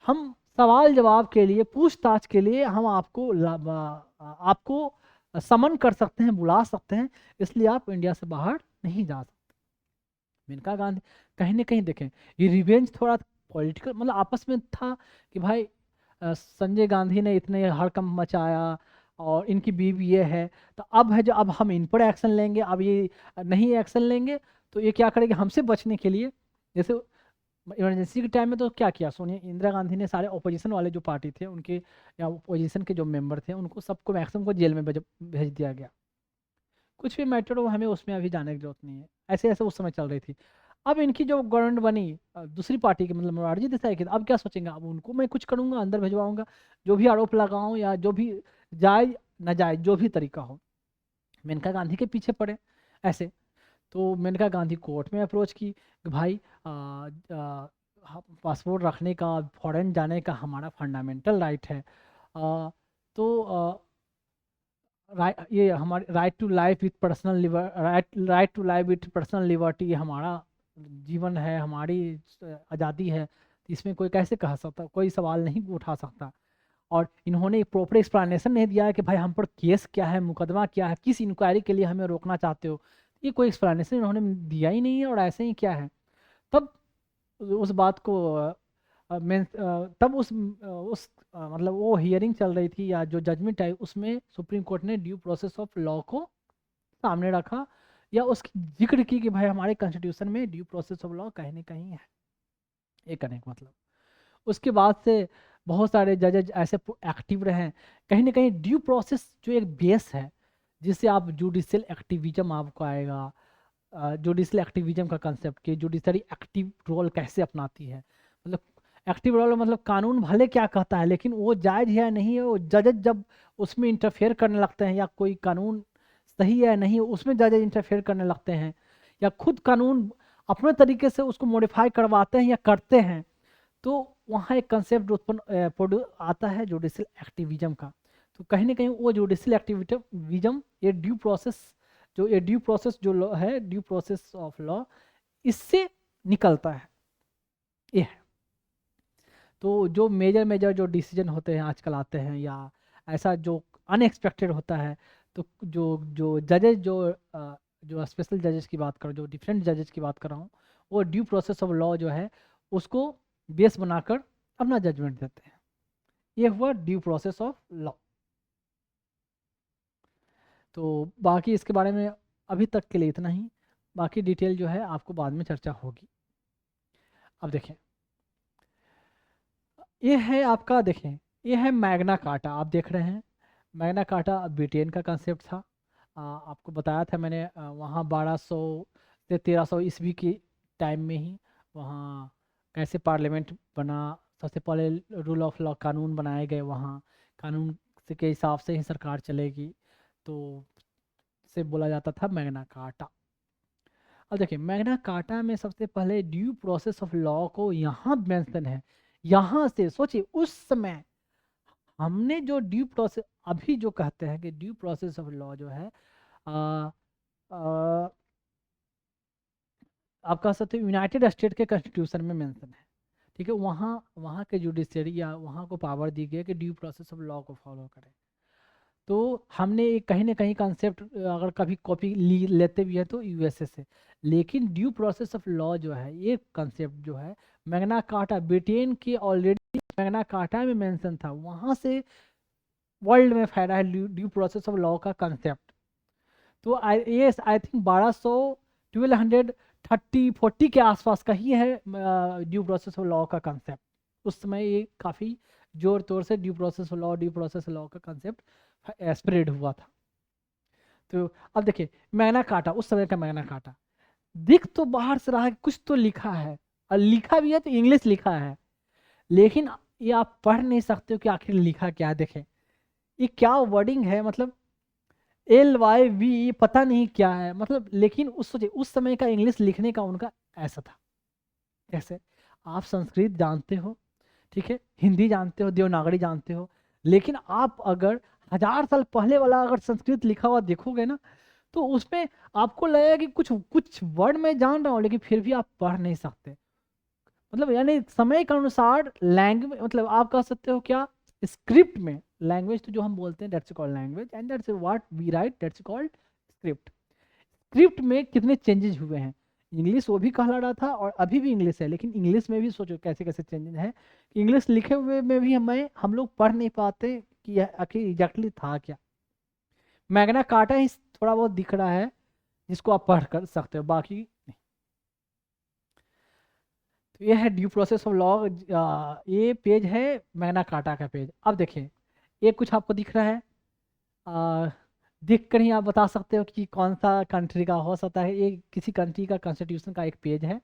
हम सवाल जवाब के लिए, पूछताछ के लिए हम आपको आपको समन कर सकते हैं, बुला सकते हैं, इसलिए आप इंडिया से बाहर नहीं जा सकते। मेनका गांधी कहीं ना कहीं देखें, ये रिवेंज थोड़ा पॉलिटिकल, मतलब आपस में था कि भाई संजय गांधी ने इतने हड़कंप मचाया और इनकी बीवी ये है, तो अब है जो, अब हम इन पर एक्शन लेंगे, अब ये नहीं एक्शन लेंगे तो ये क्या करेंगे हमसे बचने के लिए। जैसे इमरजेंसी के टाइम में तो क्या किया, सोनिया इंदिरा गांधी ने सारे ऑपोजिशन वाले जो पार्टी थे उनके, या ऑपोजिशन के जो मेंबर थे, उनको सबको मैक्सिमम को जेल में भेज दिया गया। कुछ भी मैटर हो, हमें उसमें अभी जाने की जरूरत नहीं है, ऐसे ऐसे उस समय चल रही थी। अब इनकी जो गवर्नमेंट बनी दूसरी पार्टी की, मतलब मोरारजी देसाई की, अब क्या सोचेंगे, अब उनको मैं कुछ करूंगा, अंदर भिजवाऊंगा, जो भी आरोप लगाऊं, या जो भी जायज नाजायज जो भी तरीका हो, मेनका गांधी के पीछे पड़े ऐसे। तो मेनका गांधी कोर्ट में अप्रोच की कि भाई पासपोर्ट रखने का, फॉरेन जाने का हमारा फंडामेंटल राइट है, तो ये हमारे right to life with personal, right to life with personal liberty, ये हमारा जीवन है, हमारी आज़ादी है, तो इसमें कोई कैसे कह सकता, कोई सवाल नहीं उठा सकता। और इन्होंने एक प्रॉपर एक्सप्लेनेशन नहीं दिया है कि भाई हम पर केस क्या है, मुकदमा क्या है, किस इंक्वायरी के लिए हमें रोकना चाहते हो, ये कोई एक्सप्लेनेशन इन्होंने दिया ही नहीं है, और ऐसे ही क्या है। तब उस बात को तब मतलब वो हियरिंग चल रही थी, या जो जजमेंट आई, उसमें सुप्रीम कोर्ट ने ड्यू प्रोसेस ऑफ लॉ को सामने रखा, या उसकी जिक्र की कि भाई हमारे कॉन्स्टिट्यूशन में ड्यू प्रोसेस ऑफ लॉ कहीं ना कहीं है। ये करने का मतलब, उसके बाद से बहुत सारे जजेज ऐसे एक्टिव रहे हैं। कहीं ना कहीं ड्यू प्रोसेस जो एक बेस है, जिससे आप जुडिशियल एक्टिविज्म आपको आएगा, जुडिशल एक्टिविज्म का कंसेप्ट कि जुडिशरी एक्टिव रोल कैसे अपनाती है। मतलब एक्टिव रोल मतलब कानून भले क्या कहता है लेकिन वो जायज है या नहीं है, वो जजेज जब उसमें इंटरफेयर करने लगते हैं, या कोई कानून सही है या नहीं उसमें जजेज इंटरफेयर करने लगते हैं, या खुद कानून अपने तरीके से उसको मॉडिफाई करवाते हैं या करते हैं, तो वहाँ एक कंसेप्ट उत्पन्न आता है जुडिशल एक्टिविज्म का। तो कहीं ना कहीं वो जुडिशल एक्टिविज्म ये ड्यू प्रोसेस जो लॉ है, ड्यू प्रोसेस ऑफ लॉ, इससे निकलता है ये है। तो जो मेजर जो डिसीजन होते हैं आजकल आते हैं, या ऐसा जो अनएक्सपेक्टेड होता है, तो जो जजेज जो स्पेशल जजेस की बात करो, जो डिफरेंट जजेस की बात कर रहा हूँ, वो ड्यू प्रोसेस ऑफ लॉ जो है उसको बेस बनाकर अपना जजमेंट देते हैं। ये हुआ ड्यू प्रोसेस ऑफ लॉ। तो बाकी इसके बारे में अभी तक के लिए इतना ही, बाकी डिटेल जो है आपको बाद में चर्चा होगी। अब देखें, ये है आपका, देखें ये है मैग्ना कार्टा, आप देख रहे हैं मैग्ना कार्टा ब्रिटेन का कंसेप्ट था। आपको बताया था मैंने, वहाँ 1200 से 1300 ईस्वी की टाइम में ही वहाँ कैसे पार्लियामेंट बना, सबसे पहले रूल ऑफ लॉ कानून बनाए गए, वहाँ कानून से के हिसाब से ही सरकार चलेगी, तो से बोला जाता था मैग्ना कार्टा। अब देखिए मैग्ना कार्टा में सबसे पहले ड्यू प्रोसेस ऑफ लॉ को यहाँ मेंशन है। यहाँ से सोचिए उस समय हमने जो ड्यू प्रोसेस, अभी जो कहते हैं कि ड्यू प्रोसेस ऑफ लॉ जो है आ, आ, आप कह सकते हो यूनाइटेड स्टेट के कॉन्स्टिट्यूशन में मेंशन है, ठीक है। वहाँ वहाँ के जुडिशरी या वहाँ को पावर दी गई है कि ड्यू प्रोसेस ऑफ लॉ को फॉलो करें। तो हमने कहीं ना कहीं कंसेप्ट अगर कभी कॉपी लेते भी है तो यूएसए से, लेकिन ड्यू प्रोसेस ऑफ लॉ जो है ये कंसेप्ट जो है मैग्ना कार्टा ब्रिटेन के ऑलरेडी मैग्ना कार्टा में मेंशन था, वहाँ से वर्ल्ड में फैला है ड्यू प्रोसेस ऑफ लॉ का कंसेप्ट। तो ये आई थिंक 1200 1230-40 के आसपास का ही है ड्यू प्रोसेस ऑफ लॉ का कंसेप्ट। उस समय ये काफ़ी जोर तौर से ड्यू प्रोसेस ऑफ लॉ का कंसेप्ट स्प्रेड हुआ था। तो अब देखिए मैग्ना कार्टा, उस समय का मैग्ना कार्टा दिख तो बाहर से रहा है कुछ तो लिखा है, और लिखा भी है तो इंग्लिश लिखा है, लेकिन ये आप पढ़ नहीं सकते हो कि आखिर लिखा क्या। देखें ये क्या वर्डिंग है, मतलब LYV पता नहीं क्या है, मतलब लेकिन उस समय का इंग्लिश लिखने का उनका ऐसा था। जैसे आप संस्कृत जानते हो, ठीक है, हिंदी जानते हो, देवनागरी जानते हो, लेकिन आप अगर 1000 साल पहले वाला अगर संस्कृत लिखा हुआ देखोगे ना, तो उसमें आपको लगेगा कि कुछ कुछ वर्ड मैं जान रहा हूँ लेकिन फिर भी आप पढ़ नहीं सकते। मतलब यानी समय के अनुसार लैंग्वेज, मतलब आप कह सकते हो क्या, स्क्रिप्ट में लैंग्वेज तो जो हम बोलते हैं that's called language, and that's what we write that's called script. Script में कितने चेंजेस हुए हैं, इंग्लिश वो भी कहला रहा था और अभी भी इंग्लिश है, लेकिन इंग्लिश में भी सोचो कैसे कैसे चेंजेस है कि इंग्लिश लिखे हुए में भी हम लोग पढ़ नहीं पाते कि यह आखिर एग्जैक्टली था क्या। मैग्ना कार्टा ही थोड़ा बहुत दिख रहा है जिसको आप पढ़ कर सकते हो, बाकी नहीं। तो ये है ड्यू प्रोसेस ऑफ लॉ, ये पेज है मैग्ना कार्टा का पेज। अब देखिए ये कुछ आपको दिख रहा है, देख कर ही आप बता सकते हो कि कौन सा कंट्री का हो सकता है। ये किसी कंट्री का कॉन्स्टिट्यूशन का एक पेज है,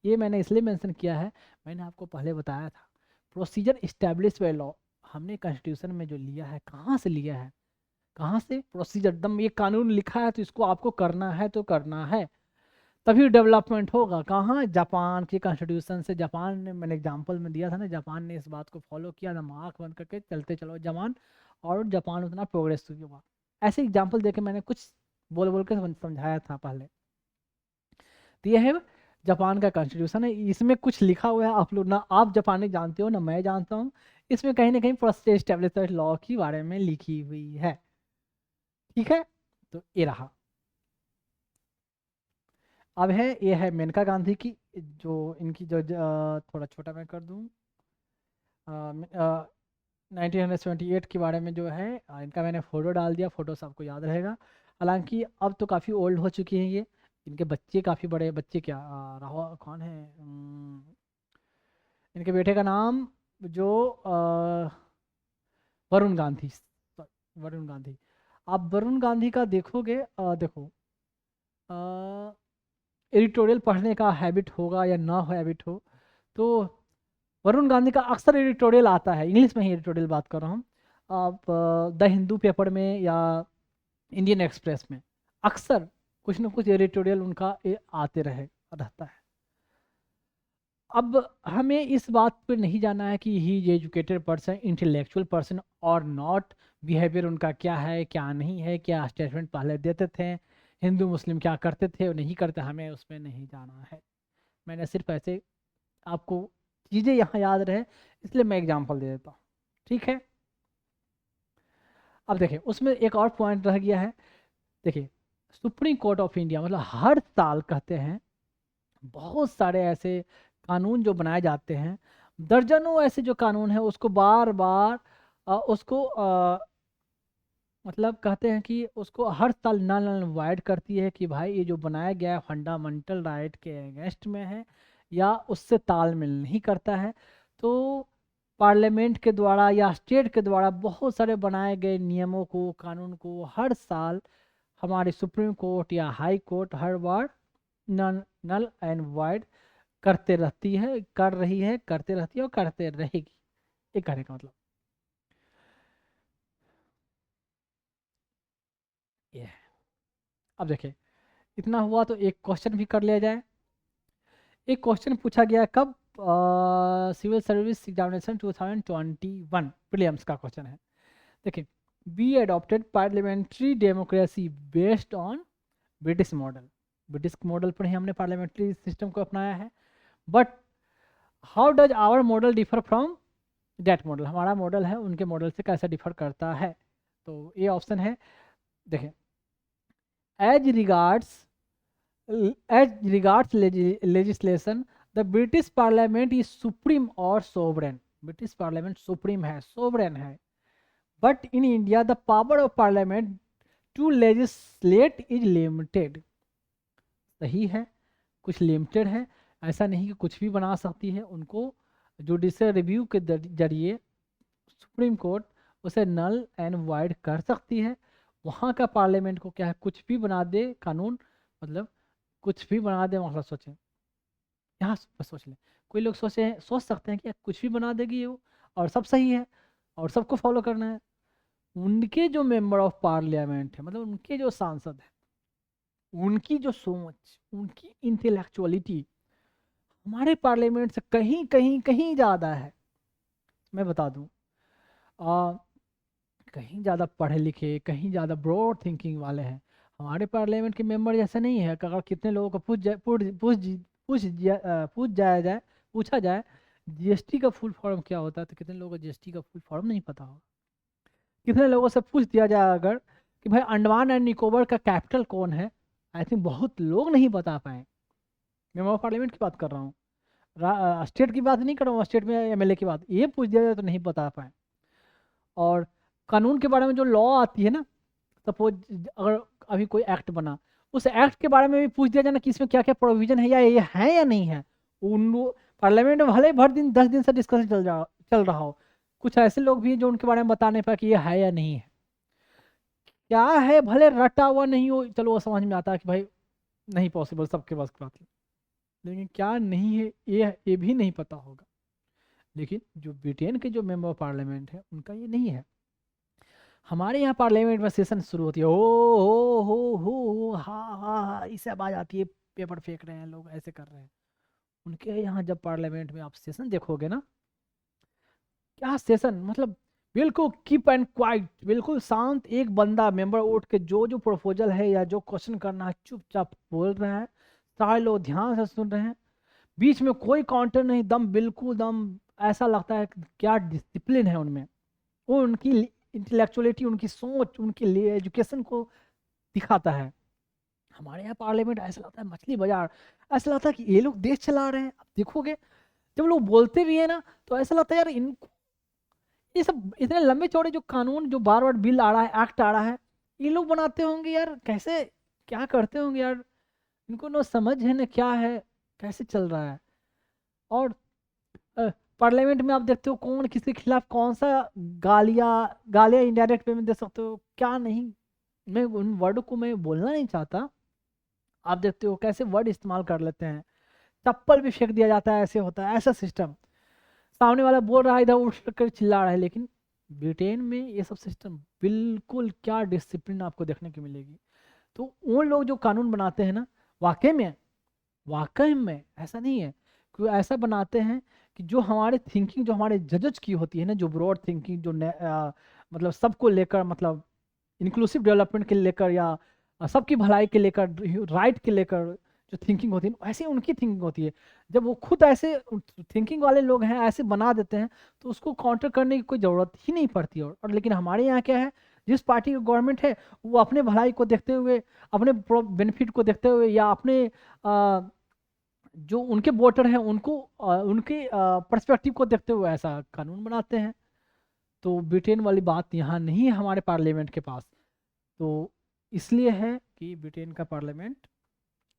ये मैंने इसलिए मेंशन किया है, मैंने आपको पहले बताया था प्रोसीजर इस्टेब्लिश बाय लॉ, हमने कॉन्स्टिट्यूशन में जो लिया है कहाँ से लिया है, कहाँ से प्रोसीजर, एकदम ये कानून लिखा है तो इसको आपको करना है तो करना है, तभी डेवलपमेंट होगा। कहाँ, जापान के कॉन्स्टिट्यूशन से। जापान ने, मैंने एग्जांपल में दिया था ना, जापान ने इस बात को फॉलो किया ना, आँख बंद करके चलते चलो जापान, और जापान उतना प्रोग्रेस हुआ। ऐसे एग्जांपल देके मैंने कुछ बोल बोल के समझाया था पहले। तो ये है जापान का कॉन्स्टिट्यूशन है, इसमें कुछ लिखा हुआ है, आप लोग ना आप जापानी जानते हो ना मैं जानता हूँ, इसमें कहीं ना कहीं प्रोसीजर एस्टेब्लिशमेंट लॉ के बारे में लिखी हुई है, ठीक है। तो ये रहा। अब है, ये है मेनका गांधी की, जो इनकी जो थोड़ा छोटा मैं कर दूँ, 1978 के बारे में जो है इनका मैंने फ़ोटो डाल दिया, फ़ोटो सबको याद रहेगा। हालांकि अब तो काफ़ी ओल्ड हो चुकी हैं ये, इनके बच्चे काफ़ी बड़े, बच्चे क्या, राहुल कौन है, इनके बेटे का नाम जो वरुण गांधी, वरुण गांधी। आप वरुण गांधी का देखोगे, देखो एडिटोरियल पढ़ने का हैबिट होगा या ना हो हैबिट हो, तो वरुण गांधी का अक्सर एडिटोरियल आता है, इंग्लिश में ही एडिटोरियल बात कर रहा हूँ। आप द हिंदू पेपर में या इंडियन एक्सप्रेस में अक्सर कुछ ना कुछ एडिटोरियल उनका आते रहता है। अब हमें इस बात पर नहीं जाना है कि he is educated person, intellectual person और नॉट, बिहेवियर उनका क्या है क्या नहीं है, क्या स्टेटमेंट पहले देते थे, हिंदू मुस्लिम क्या करते थे और नहीं करते, हमें उसमें नहीं जाना है। मैंने सिर्फ ऐसे आपको चीज़ें यहाँ याद रहे इसलिए मैं एग्जांपल दे देता हूँ, ठीक है। अब देखिए उसमें एक और पॉइंट रह गया है। देखिए सुप्रीम कोर्ट ऑफ इंडिया मतलब हर साल कहते हैं बहुत सारे ऐसे कानून जो बनाए जाते हैं, दर्जनों ऐसे जो कानून है उसको बार बार उसको मतलब कहते हैं कि उसको हर साल नल अवॉइड करती है कि भाई ये जो बनाया गया है फंडामेंटल राइट के अगेंस्ट में है या उससे तालमेल नहीं करता है। तो पार्लियामेंट के द्वारा या स्टेट के द्वारा बहुत सारे बनाए गए नियमों को, कानून को हर साल हमारी सुप्रीम कोर्ट या हाई कोर्ट हर बार नल एंड वॉइड करते रहती है, कर रही है, करते रहती है और करते रहेगी। ये कहने का मतलब ये है। अब देखिए इतना हुआ तो एक क्वेश्चन भी कर लिया जाए। एक क्वेश्चन पूछा गया कब, सिविल सर्विस एग्जामिनेशन 2021 प्रीलिम्स का क्वेश्चन है। देखिए be adopted parliamentary democracy based on British model, British model पर ही हमने पार्लियामेंट्री सिस्टम को अपनाया है। But how does our model differ from that model, हमारा मॉडल है उनके मॉडल से कैसा डिफर करता है। तो ये ऑप्शन है, देखें as regards legislation the British parliament is supreme और सोवरेन, ब्रिटिश पार्लियामेंट सुप्रीम है, सोवरेन है। But in India the power of parliament to legislate is limited, सही है, कुछ लिमिटेड है, ऐसा नहीं कि कुछ भी बना सकती है। उनको जुडिशियल रिव्यू के जरिए सुप्रीम कोर्ट उसे नल एंड वाइड कर सकती है। वहाँ का पार्लियामेंट को क्या है, कुछ भी बना दे कानून, मतलब कुछ भी बना दे, मतलब सोचें यहाँ सोच लें, कोई लोग सोच सकते हैं कि कुछ भी बना देगी वो और सब सही है और सबको फॉलो करना है। उनके जो मेंबर ऑफ पार्लियामेंट है, मतलब उनके जो सांसद है, उनकी जो सोच, उनकी इंटेलेक्चुअलिटी हमारे पार्लियामेंट से कहीं कहीं कहीं ज़्यादा है। मैं बता दूं कहीं ज़्यादा पढ़े लिखे, कहीं ज़्यादा ब्रॉड थिंकिंग वाले हैं। हमारे पार्लियामेंट के मेंबर जैसा नहीं है कि अगर कितने लोगों को पूछा जाए जीएसटी का फुल फॉर्म क्या होता है, तो कितने लोगों को जीएसटी का फुल फॉर्म नहीं पता होगा। कितने लोगों से पूछ दिया जाए अगर कि भाई अंडमान एंड निकोबार का कैपिटल कौन है, आई थिंक बहुत लोग नहीं बता पाए। मेंबर ऑफ पार्लियामेंट की बात कर रहा हूँ, स्टेट की बात नहीं कर रहा हूँ, स्टेट में एमएलए की बात, ये पूछ दिया जाए तो नहीं बता पाए। और कानून के बारे में जो लॉ आती है ना, सपोज अगर अभी कोई एक्ट बना, उस एक्ट के बारे में भी पूछ दिया जाए ना कि इसमें क्या क्या प्रोविजन है या ये है या नहीं है, उन पार्लियामेंट में भले भर दिन 10 दिन से डिस्कशन चल रहा हो, कुछ ऐसे लोग भी हैं जो उनके बारे में बता नहीं पाए कि ये है या नहीं है। क्या है, भले रटा हुआ नहीं हो, चलो वो समझ में आता है कि भाई नहीं पॉसिबल, सबके बस की बात है, लेकिन क्या नहीं है ये भी नहीं पता होगा। लेकिन जो ब्रिटेन के जो मेंबर ऑफ पार्लियामेंट है उनका ये नहीं है। हमारे यहाँ पार्लियामेंट में सेशन शुरू होती है, हो हा इससे आवाज आती है, पेपर फेंक रहे हैं लोग, ऐसे कर रहे हैं। उनके यहाँ जब पार्लियामेंट में आप सेशन देखोगे ना, क्या सेशन, मतलब बिल्कुल कीप एंड क्वाइट, बिल्कुल शांत, एक बंदा मेंबर उठ के जो जो प्रपोजल है या जो क्वेश्चन करना है चुपचाप बोल रहा है, सारे लोग ध्यान से सुन रहे हैं, बीच में कोई काउंटर नहीं, दम बिल्कुल दम, ऐसा लगता है कि क्या डिसिप्लिन है उनमें। वो उनकी इंटेलेक्चुअलिटी, उनकी सोच, उनके लिए एजुकेशन को दिखाता है। हमारे यहाँ पार्लियामेंट ऐसा लगता है मछली बाजार, ऐसा लगता है कि ये लोग देश चला रहे हैं। अब देखोगे जब लोग बोलते भी है ना, तो ऐसा लगता है यार इनको, ये सब इतने लंबे चौड़े जो कानून, जो बार बार बिल आ रहा है, एक्ट आ रहा है, ये लोग बनाते होंगे यार, कैसे क्या करते होंगे यार, इनको ना समझ है ना क्या है, कैसे चल रहा है। और पार्लियामेंट में आप देखते हो कौन किसके खिलाफ कौन सा गालियाँ गालियाँ इनडायरेक्ट वे में दे सकते हो क्या नहीं। मैं उन वर्ड को मैं बोलना नहीं चाहता, आप देखते हो कैसे वर्ड इस्तेमाल कर लेते हैं, चप्पल भी फेंक दिया जाता है, ऐसे होता है, ऐसा सिस्टम। सामने वाला बोल रहा है, इधर उठ कर चिल्ला रहा है, लेकिन ब्रिटेन में ये सब सिस्टम बिल्कुल, क्या डिसिप्लिन आपको देखने की मिलेगी। तो वो लोग जो कानून बनाते हैं ना, वाकई में ऐसा नहीं है कि वो ऐसा बनाते हैं कि जो हमारे थिंकिंग, जो हमारे जजेस की होती है ना, जो ब्रॉड थिंकिंग, जो मतलब सबको लेकर, मतलब इंक्लूसिव डेवलपमेंट के लेकर, या सबकी भलाई के लेकर, राइट के लेकर जो थिंकिंग होती है, ऐसे उनकी थिंकिंग होती है। जब वो खुद ऐसे थिंकिंग वाले लोग हैं, ऐसे बना देते हैं, तो उसको काउंटर करने की कोई ज़रूरत ही नहीं पड़ती। और लेकिन हमारे यहाँ क्या है, जिस पार्टी का गवर्नमेंट है, वो अपने भलाई को देखते हुए, अपने बेनिफिट को देखते हुए, या अपने जो उनके वोटर हैं उनको, उनके पर्सपेक्टिव को देखते हुए ऐसा कानून बनाते हैं। तो ब्रिटेन वाली बात यहाँ नहीं है हमारे पार्लियामेंट के पास। तो इसलिए है कि ब्रिटेन का पार्लियामेंट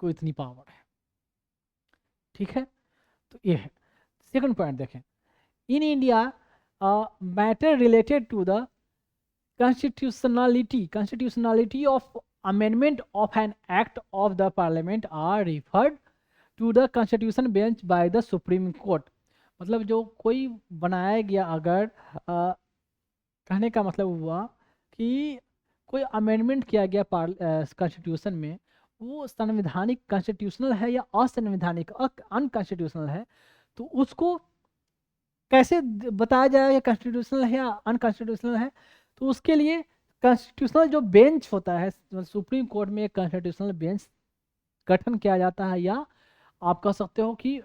को इतनी पावर है। ठीक है, तो ये है। सेकंड पॉइंट देखें, in India matter related to the constitutionality of amendment of an act of the parliament are referred to the constitution bench by the supreme court। मतलब जो कोई बनाया गया, अगर कहने का मतलब हुआ कि कोई अमेंडमेंट किया गया कॉन्स्टिट्यूशन में, वो संवैधानिक कॉन्स्टिट्यूशनल है या असंवैधानिक अनकॉन्स्टिट्यूशनल है, तो उसको कैसे बताया जाए कॉन्स्टिट्यूशनल है या अनकॉन्स्टिट्यूशनल है। तो उसके लिए कॉन्स्टिट्यूशनल जो बेंच होता है, सुप्रीम कोर्ट में एक कॉन्स्टिट्यूशनल बेंच गठन किया जाता है, या आप कह सकते हो कि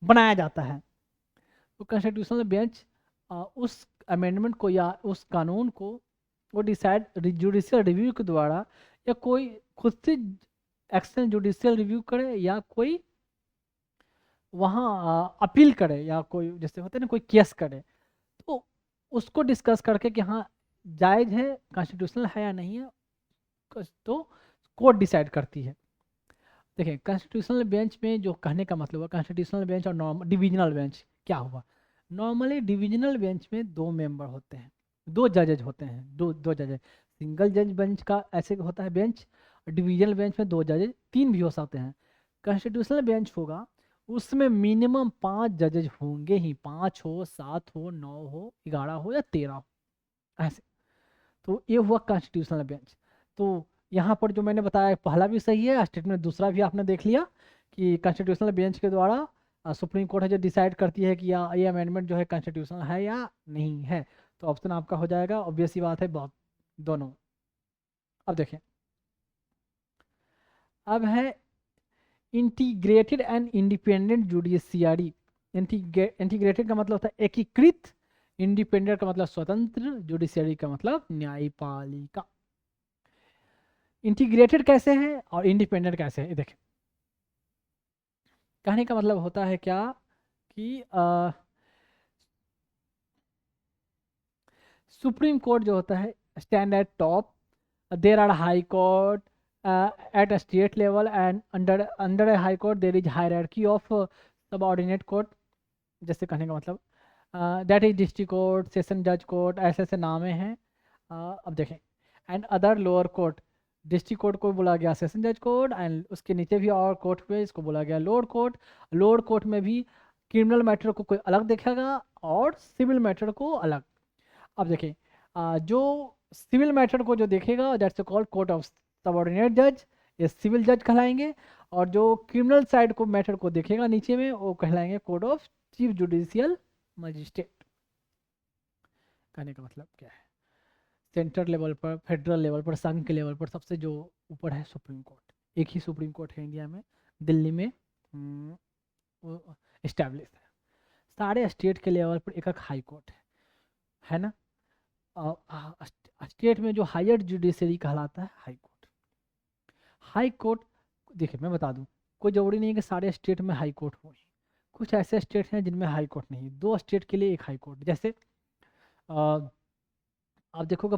बनाया जाता है। तो कॉन्स्टिट्यूशनल बेंच उस अमेंडमेंट को या उस कानून को वो डिसाइड जुडिशियल रिव्यू के द्वारा, या कोई खुद से एक्शन जुडिशियल रिव्यू करे, या कोई वहाँ अपील करे, या कोई जैसे होते हैं ना कोई केस करे, तो उसको डिस्कस करके कि हाँ जायज़ है, कॉन्स्टिट्यूशनल है या नहीं है, तो कोर्ट डिसाइड करती है। देखिए कॉन्स्टिट्यूशनल बेंच में जो कहने का मतलब हुआ, कॉन्स्टिट्यूशनल बेंच और नॉर्मल डिविजनल बेंच क्या हुआ। नॉर्मली डिविजनल बेंच में 2 मेंबर होते हैं, 2 जजेज होते हैं, दो जजेज। सिंगल जज बेंच का ऐसे होता है बेंच, डिविजनल बेंच में 2 जजेज, 3 भी हो सकते हैं। कॉन्स्टिट्यूशनल बेंच होगा, उसमें मिनिमम 5 जजेज होंगे ही, 5 हो, 7 हो, 9 हो, 11 हो या 13 हो, ऐसे। तो ये हुआ कॉन्स्टिट्यूशनल बेंच। तो यहाँ पर जो मैंने बताया पहला भी सही है, स्टेटमेंट दूसरा भी आपने देख लिया कि कॉन्स्टिट्यूशनल बेंच के द्वारा सुप्रीम कोर्ट है जो डिसाइड करती है कि ये अमेंडमेंट जो है कॉन्स्टिट्यूशनल है या नहीं है। तो ऑप्शन आपका हो जाएगा, ऑब्वियस ही बात है, बहुत दोनों। अब देखें, अब है integrated and independent judiciary. Integrated का मतलब होता है एकीकृत, इंडिपेंडेंट का मतलब स्वतंत्र, जुडिशियरी का मतलब न्यायपालिका। इंटीग्रेटेड कैसे है और इंडिपेंडेंट कैसे है, देखें। कहने का मतलब होता है क्या कि सुप्रीम कोर्ट जो होता है stand at top, there are high court at a state level, and under a high court there is hierarchy of subordinate court. जैसे कहने का मतलब that is district court, session जज कोर्ट, ऐसे ऐसे नामे हैं। अब देखें, and other lower court, district court को बोला गया सेशन जज कोर्ट, एंड उसके नीचे भी और कोर्ट पे इसको बोला गया लोअर कोर्ट। लोअर कोर्ट में भी क्रिमिनल मैटर को कोई अलग देखेगा और सिविल मैटर को अलग। अब देखें, जो सिविल मैटर को जो देखेगा that's called court of subordinate जज, ये सिविल जज कहलाएंगे। और जो क्रिमिनल साइड को मैटर को देखेगा नीचे में, वो कहलाएंगे court of chief judicial magistrate. कहने का मतलब क्या है, सेंट्रल लेवल पर, फेडरल लेवल पर, संघ के लेवल पर सबसे जो ऊपर है सुप्रीम कोर्ट। एक ही सुप्रीम कोर्ट है इंडिया में, दिल्ली में इस्टेब्लिश है। सारे स्टेट के लेवल पर एक एक हाई कोर्ट है ना। स्टेट में जो हायर जुडिशरी कहलाता है हाई कोर्ट। हाई कोर्ट देखिए मैं बता दूं, कोई जरूरी नहीं है कि सारे स्टेट में हाई कोर्ट हो। कुछ ऐसे स्टेट हैं जिनमें हाई कोर्ट नहीं, 2 स्टेट के लिए एक हाई कोर्ट। जैसे आप देखोगे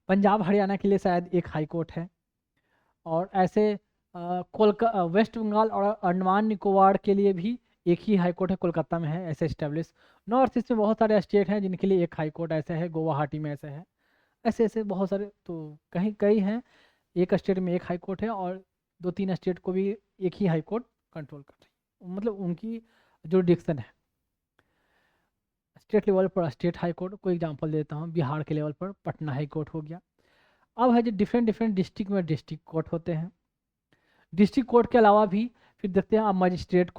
पंजाब हरियाणा के लिए शायद एक हाई कोर्ट है, और ऐसे कोलकाता, वेस्ट बंगाल और अंडमान निकोबार के लिए भी एक ही हाई कोर्ट है, कोलकाता में है ऐसे इस्टेब्लिश। नॉर्थ ईस्ट में बहुत सारे स्टेट हैं जिनके लिए एक हाई कोर्ट ऐसे है, गुवाहाटी में ऐसे है, ऐसे ऐसे बहुत सारे। तो कहीं कई हैं एक स्टेट में एक हाई कोर्ट है और 2-3 स्टेट को भी एक ही हाई कोर्ट कंट्रोल कर रही है, मतलब उनकी जुरिडिक्शन है। स्टेट लेवल पर स्टेट हाई कोर्ट, कोई एग्जांपल देता हूँ, बिहार के लेवल पर पटना हाई कोर्ट हो गया। अब है जो डिफरेंट डिफरेंट डिस्ट्रिक्ट में डिस्ट्रिक्ट कोर्ट होते हैं। डिस्ट्रिक्ट कोर्ट के अलावा भी फिर देखते हैं, अब मजिस्ट्रेट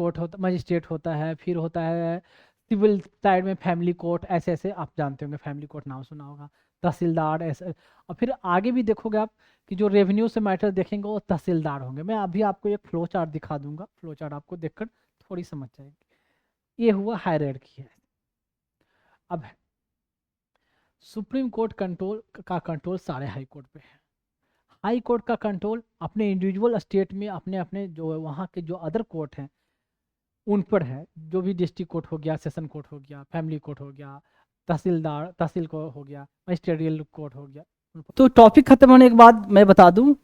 होता है, फिर होता है सिविल साइड में फैमिली कोर्ट, ऐसे ऐसे आप जानते होंगे, फैमिली कोर्ट नाम सुना होगा, तहसीलदार ऐसे। और फिर आगे भी देखोगे आप कि जो रेवेन्यू से मैटर देखेंगे वो तहसीलदार होंगे। मैं अभी आपको एक फ्लो चार्ट दिखा दूंगा, फ्लो चार्ट आपको देखकर थोड़ी समझ जाएगी। ये हुआ हायरार्की है। अब है सुप्रीम कोर्ट कंट्रोल सारे हाई कोर्ट पे है। हाई कोर्ट का कंट्रोल अपने इंडिविजुअल स्टेट में अपने अपने जो वहाँ के जो अदर कोर्ट हैं उन पर है। जो भी डिस्ट्रिक्ट कोर्ट हो गया, सेशन कोर्ट हो गया, फैमिली कोर्ट हो गया, तहसील को हो गया, मजिस्ट्रेरियल कोर्ट हो गया। तो टॉपिक खत्म होने के बाद मैं बता दूं,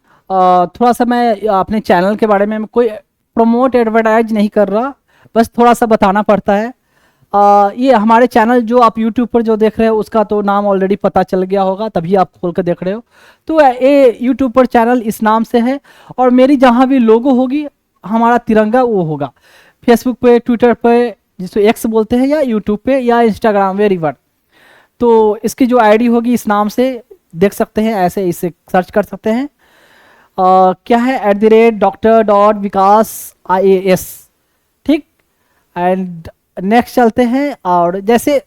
थोड़ा सा मैं अपने चैनल के बारे में कोई प्रमोट एडवर्टाइज नहीं कर रहा, बस थोड़ा सा बताना पड़ता है। ये हमारे चैनल जो आप YouTube पर जो देख रहे हो उसका तो नाम ऑलरेडी पता चल गया होगा, तभी आप खोल कर देख रहे हो। तो ये YouTube पर चैनल इस नाम से है, और मेरी जहाँ भी लोगो होगी हमारा तिरंगा वो होगा। फेसबुक पे, ट्विटर पे, जिसको एक्स बोलते हैं, या यूट्यूब पे या इंस्टाग्राम, वेरीवर। तो इसकी जो आईडी होगी इस नाम से देख सकते हैं, ऐसे इसे सर्च कर सकते हैं। क्या है, @Dr.Vikas IAS, ठीक। एंड नेक्स्ट चलते हैं, और जैसे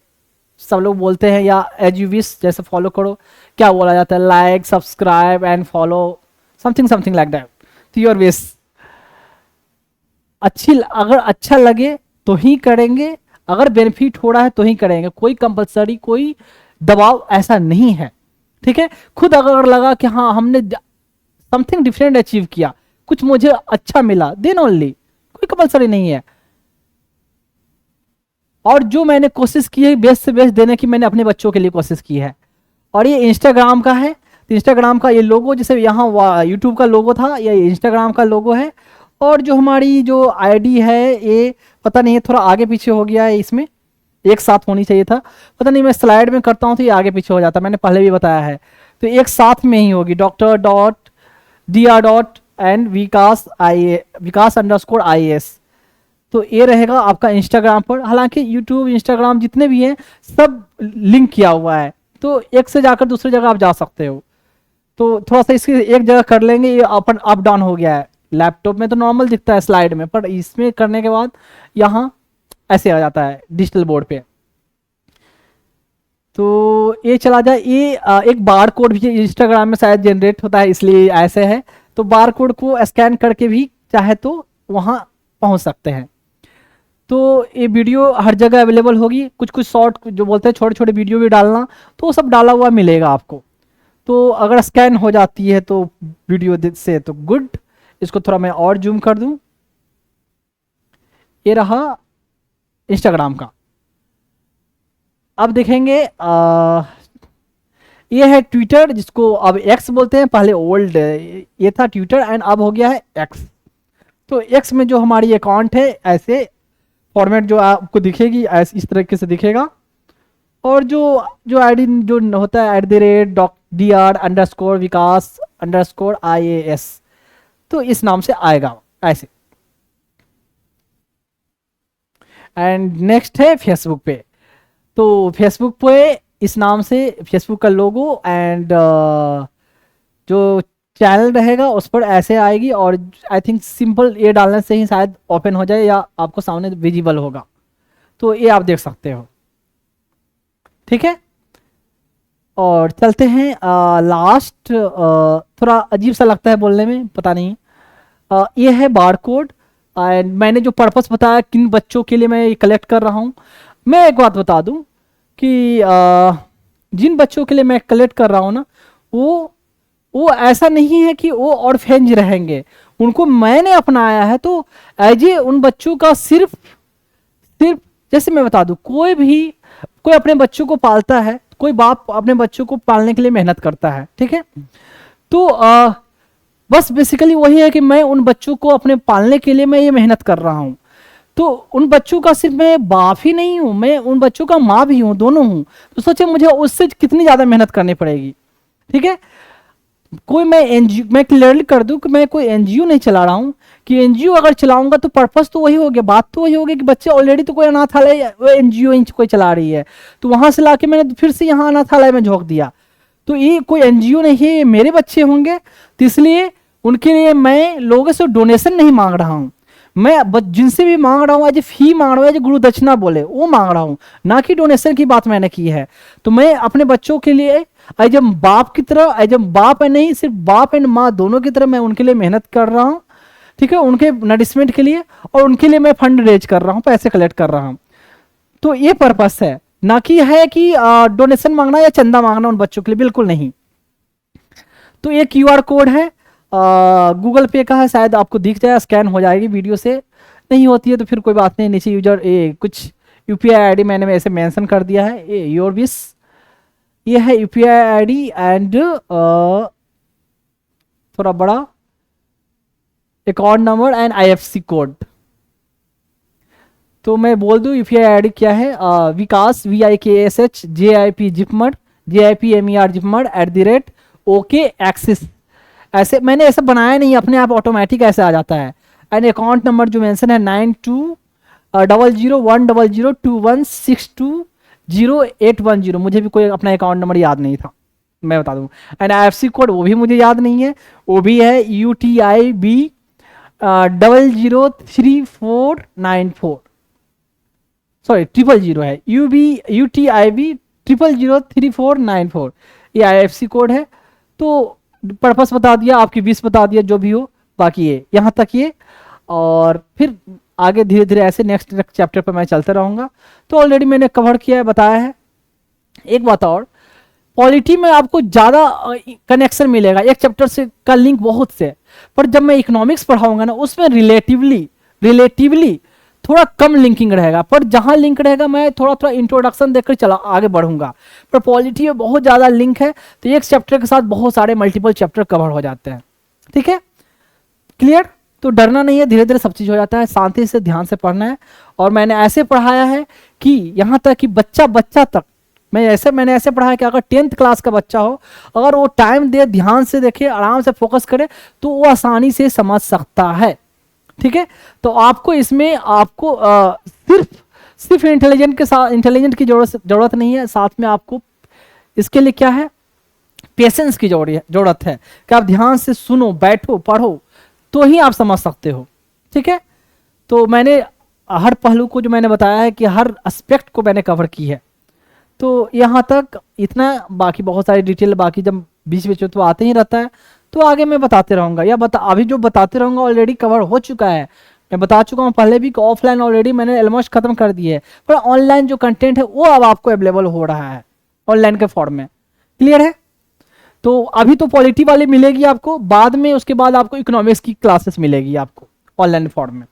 सब लोग बोलते हैं, या एज यू विश, जैसे फॉलो करो, क्या बोला जाता है, like, subscribe and follow, something like that, तो योर विश। अगर अच्छा लगे तो ही करेंगे, अगर बेनिफिट हो रहा है तो ही करेंगे, कोई कंपलसरी, कोई दबाव ऐसा नहीं है, ठीक है। खुद अगर लगा कि हाँ हमने समथिंग डिफरेंट अचीव किया, कुछ मुझे अच्छा मिला, देन ओनली, कोई कंपलसरी नहीं है। और जो मैंने कोशिश की है बेस्ट से बेस्ट देने की, मैंने अपने बच्चों के लिए कोशिश की है। और ये इंस्टाग्राम का है, तो इंस्टाग्राम का ये लोगो, जैसे यहाँ यूट्यूब का लोगो था, ये इंस्टाग्राम का लोगो है। और जो हमारी जो आईडी है, ये पता नहीं है, थोड़ा आगे पीछे हो गया है, इसमें एक साथ होनी चाहिए था, पता नहीं, मैं स्लाइड में करता हूँ तो ये आगे पीछे हो जाता है, मैंने पहले भी बताया है। तो एक साथ में ही होगी, Dr.Vikas_IAS। तो ये रहेगा आपका इंस्टाग्राम पर। हालांकि यूट्यूब, इंस्टाग्राम जितने भी हैं सब लिंक किया हुआ है, तो एक से जाकर दूसरी जगह आप जा सकते हो। तो थोड़ा सा इसकी एक जगह कर लेंगे, ये अपन अप डाउन हो गया है। लैपटॉप में तो नॉर्मल दिखता है स्लाइड में, पर इसमें करने के बाद यहाँ ऐसे आ जाता है डिजिटल बोर्ड पे। तो ये चला जाए, ये एक बार कोड भी इंस्टाग्राम में शायद जनरेट होता है, इसलिए ऐसे है। तो बार कोड को स्कैन करके भी चाहे तो वहाँ पहुँच सकते हैं। तो ये वीडियो हर जगह अवेलेबल होगी, कुछ कुछ शॉर्ट जो बोलते हैं छोटे छोटे वीडियो भी डालना, तो वो सब डाला हुआ मिलेगा आपको। तो अगर स्कैन हो जाती है तो वीडियो से तो गुड। इसको थोड़ा मैं और जूम कर दूं, ये रहा इंस्टाग्राम का। अब देखेंगे ये है ट्विटर, जिसको अब एक्स बोलते हैं, पहले ओल्ड ये था ट्विटर एंड अब हो गया है एक्स। तो एक्स में जो हमारी अकाउंट है, ऐसे फॉर्मेट जो आपको दिखेगी, ऐसे इस तरीके से दिखेगा। और जो जो आईडी जो होता है @Dr.Vikas_IAS, तो इस नाम से आएगा ऐसे। एंड नेक्स्ट है फेसबुक पे। तो फेसबुक पे इस नाम से फेसबुक का लोगो एंड जो चैनल रहेगा उस पर ऐसे आएगी। और आई थिंक सिंपल ये डालने से ही शायद ओपन हो जाए, या आपको सामने विजिबल होगा, तो ये आप देख सकते हो, ठीक है। और चलते हैं लास्ट, थोड़ा अजीब सा लगता है बोलने में, पता नहीं। ये है बार कोड। एंड मैंने जो पर्पस बताया किन बच्चों के लिए मैं ये कलेक्ट कर रहा हूँ, मैं एक बात बता दूं कि जिन बच्चों के लिए मैं कलेक्ट कर रहा हूँ ना, वो ऐसा नहीं है कि वो ऑर्फेंज रहेंगे, उनको मैंने अपनाया है। तो एज ए उन बच्चों का सिर्फ जैसे मैं बता दूं, कोई अपने बच्चों को पालता है, कोई बाप अपने बच्चों को पालने के लिए मेहनत करता है, ठीक है। तो बस बेसिकली वही है कि मैं उन बच्चों को अपने पालने के लिए मैं ये मेहनत कर रहा हूँ। तो उन बच्चों का सिर्फ मैं बाप ही नहीं हूँ, मैं उन बच्चों का माँ भी हूँ, दोनों हूँ। तो सोचे मुझे उससे कितनी ज़्यादा मेहनत करनी पड़ेगी, ठीक है। कोई मैं एनजीओ, मैं क्लियरली कर दूं कि मैं कोई एनजीओ नहीं चला रहा हूं, कि एनजीओ अगर चलाऊंगा तो पर्पस तो वही हो गया, बात तो वही होगी कि बच्चे ऑलरेडी तो कोई अनाथालय एनजीओ कोई चला रही है, तो वहां से लाके मैंने फिर से यहाँ अनाथालय में झोंक दिया। तो ये कोई एनजीओ नहीं है, ये मेरे बच्चे होंगे, तो इसलिए उनके लिए मैं लोगों से डोनेशन नहीं मांग रहा हूँ। मैं जिनसे भी मांग रहा हूँ एज फी मांग रहा हूँ, एज गुरु दक्षिणा बोले वो मांग रहा हूँ, ना कि डोनेशन की बात मैंने की है। तो मैं अपने बच्चों के लिए एज बाप की तरह, एज बाप है नहीं, सिर्फ बाप एंड माँ दोनों की तरह मैं उनके लिए मेहनत कर रहा हूँ, ठीक है, उनके नरिशमेंट के लिए, और उनके लिए मैं फंड रेज कर रहा हूँ, पैसे कलेक्ट कर रहा हूँ। तो ये पर्पस है, ना कि है कि डोनेशन मांगना या चंदा मांगना उन बच्चों के लिए, बिल्कुल नहीं। तो ये क्यूआर कोड है गूगल पे का है, शायद आपको दिख जाए, स्कैन हो जाएगी वीडियो से, नहीं होती है तो फिर कोई बात नहीं, नीचे यूजर कुछ यूपीआई आईडी मैंने ऐसे मेंशन कर दिया है, ये योर विश, ये है यूपीआई आईडी एंड थोड़ा बड़ा account number and IFSC code. तो मैं बोल दूं यूपीआई आईडी क्या है, विकास VIKSH JIP JIPMER JIPMER JIPMER @OK axis. ऐसे मैंने ऐसा बनाया नहीं, अपने आप ऑटोमेटिक ऐसे आ जाता है। एंड अकाउंट नंबर जो मेंशन है 9200100216200810, मुझे भी कोई अपना अकाउंट नंबर याद नहीं था, मैं बता दूं। एंड IFSC कोड वो भी मुझे याद नहीं है, वो भी है UTIB 003494, सॉरी 000 है, UTIB 003494, ये IFSC कोड है। तो पर्पस बता दिया, आपकी विश बता दिया, जो भी हो, बाकी ये यहाँ तक ये, और फिर आगे धीरे धीरे ऐसे नेक्स्ट चैप्टर पर मैं चलता रहूँगा। तो ऑलरेडी मैंने कवर किया है, बताया है। एक बात और, पॉलिटी में आपको ज़्यादा कनेक्शन मिलेगा, एक चैप्टर से का लिंक बहुत से, पर जब मैं इकोनॉमिक्स पढ़ाऊंगा ना, उसमें रिलेटिवली थोड़ा कम लिंकिंग रहेगा, पर जहां लिंक रहेगा मैं थोड़ा थोड़ा इंट्रोडक्शन देकर चला आगे बढ़ूंगा। पर पॉलिटी में बहुत ज़्यादा लिंक है, तो एक चैप्टर के साथ बहुत सारे मल्टीपल चैप्टर कवर हो जाते हैं, ठीक है, क्लियर। तो डरना नहीं है, धीरे धीरे सब चीज़ हो जाता है, शांति से ध्यान से पढ़ना है। और मैंने ऐसे पढ़ाया है कि यहाँ तक कि बच्चा तक मैंने ऐसे पढ़ाया कि अगर 10th क्लास का बच्चा हो, अगर वो टाइम दे, ध्यान से देखे, आराम से फोकस करे, तो वो आसानी से समझ सकता है, ठीक है। तो आपको इसमें आपको सिर्फ इंटेलिजेंट की जरूरत नहीं है, साथ में आपको इसके लिए क्या है, पेशेंस की जरूरत है, कि आप ध्यान से सुनो, बैठो, पढ़ो, तो ही आप समझ सकते हो, ठीक है। तो मैंने हर पहलू को जो मैंने बताया है कि हर एस्पेक्ट को मैंने कवर की है। तो यहाँ तक इतना, बाकी बहुत सारी डिटेल बाकी जब बीच बीच में तो आते ही रहता है, तो आगे मैं बताते रहूँगा, या अभी जो बताते रहूँगा ऑलरेडी कवर हो चुका है, मैं बता चुका हूँ पहले भी कि ऑफलाइन ऑलरेडी मैंने ऑलमोस्ट खत्म कर दिए है, पर ऑनलाइन जो कंटेंट है वो अब आपको अवेलेबल हो रहा है ऑनलाइन के फॉर्म में, क्लियर है। तो अभी तो पॉलिटी वाली मिलेगी आपको, बाद में उसके बाद आपको इकोनॉमिक्स की क्लासेस मिलेगी आपको ऑनलाइन फॉर्म में।